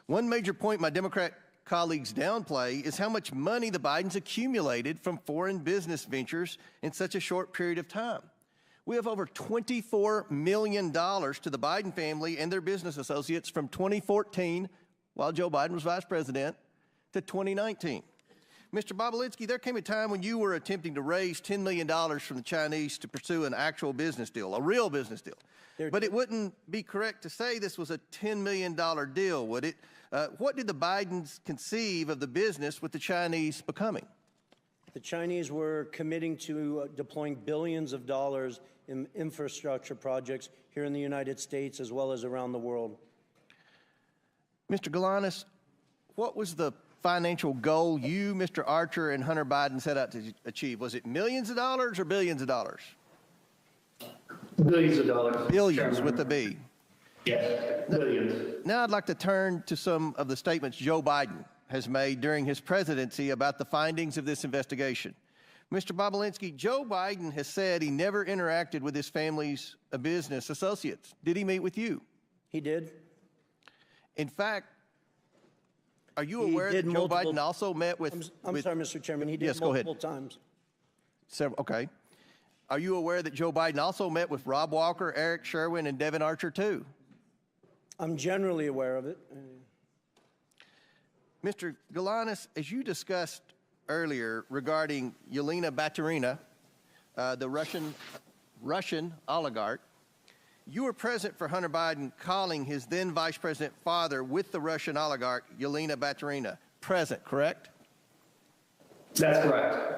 One major point my Democrat colleagues downplay is how much money the Bidens accumulated from foreign business ventures in such a short period of time. We have over $24 million to the Biden family and their business associates from 2014, while Joe Biden was vice president, to 2019. Mr. Bobulinski, there came a time when you were attempting to raise $10 million from the Chinese to pursue an actual business deal, a real business deal. But it wouldn't be correct to say this was a $10 million deal, would it? What did the Bidens conceive of the business with the Chinese becoming? The Chinese were committing to deploying billions of dollars in infrastructure projects here in the United States as well as around the world. Mr. Galanis, what was the financial goal you, Mr. Archer, and Hunter Biden set out to achieve? Was it millions of dollars or billions of dollars? Billions of dollars. Billions with a B. Yes, billions. Now I'd like to turn to some of the statements Joe Biden has made during his presidency about the findings of this investigation. Mr. Bobulinski, Joe Biden has said he never interacted with his family's business associates. Did he meet with you? He did. In fact, are you aware that Joe Biden also met with... I'm sorry, Mr. Chairman. He did multiple times. Okay. Are you aware that Joe Biden also met with Rob Walker, Eric Sherwin, and Devin Archer, too? I'm generally aware of it. Mr. Galanis, as you discussed earlier regarding Yelena Baturina, the Russian oligarch, you were present for Hunter Biden calling his then Vice President father with the Russian oligarch, Yelena Baturina. Present, correct? That's correct.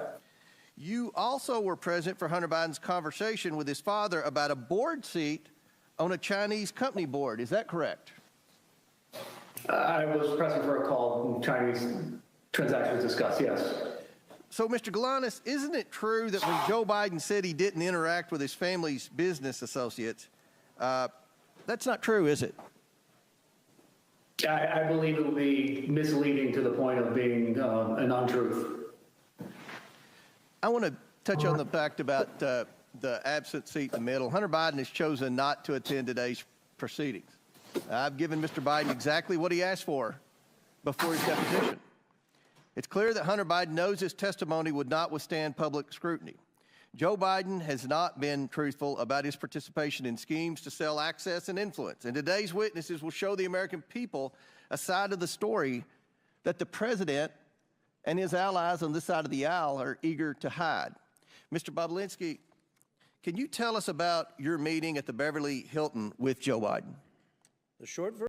You also were present for Hunter Biden's conversation with his father about a board seat on a Chinese company board. Is that correct? I was present for a call when Chinese transactions discussed, yes. So, Mr. Galanis, isn't it true that when Joe Biden said he didn't interact with his family's business associates, that's not true, is it? I believe it would be misleading to the point of being an untruth. I want to touch on the fact about the absent seat in the middle. Hunter Biden has chosen not to attend today's proceedings. I've given Mr. Biden exactly what he asked for before his deposition. It's clear that Hunter Biden knows his testimony would not withstand public scrutiny. Joe Biden has not been truthful about his participation in schemes to sell access and influence. And today's witnesses will show the American people a side of the story that the president and his allies on this side of the aisle are eager to hide. Mr. Bobulinski, can you tell us about your meeting at the Beverly Hilton with Joe Biden? The short version.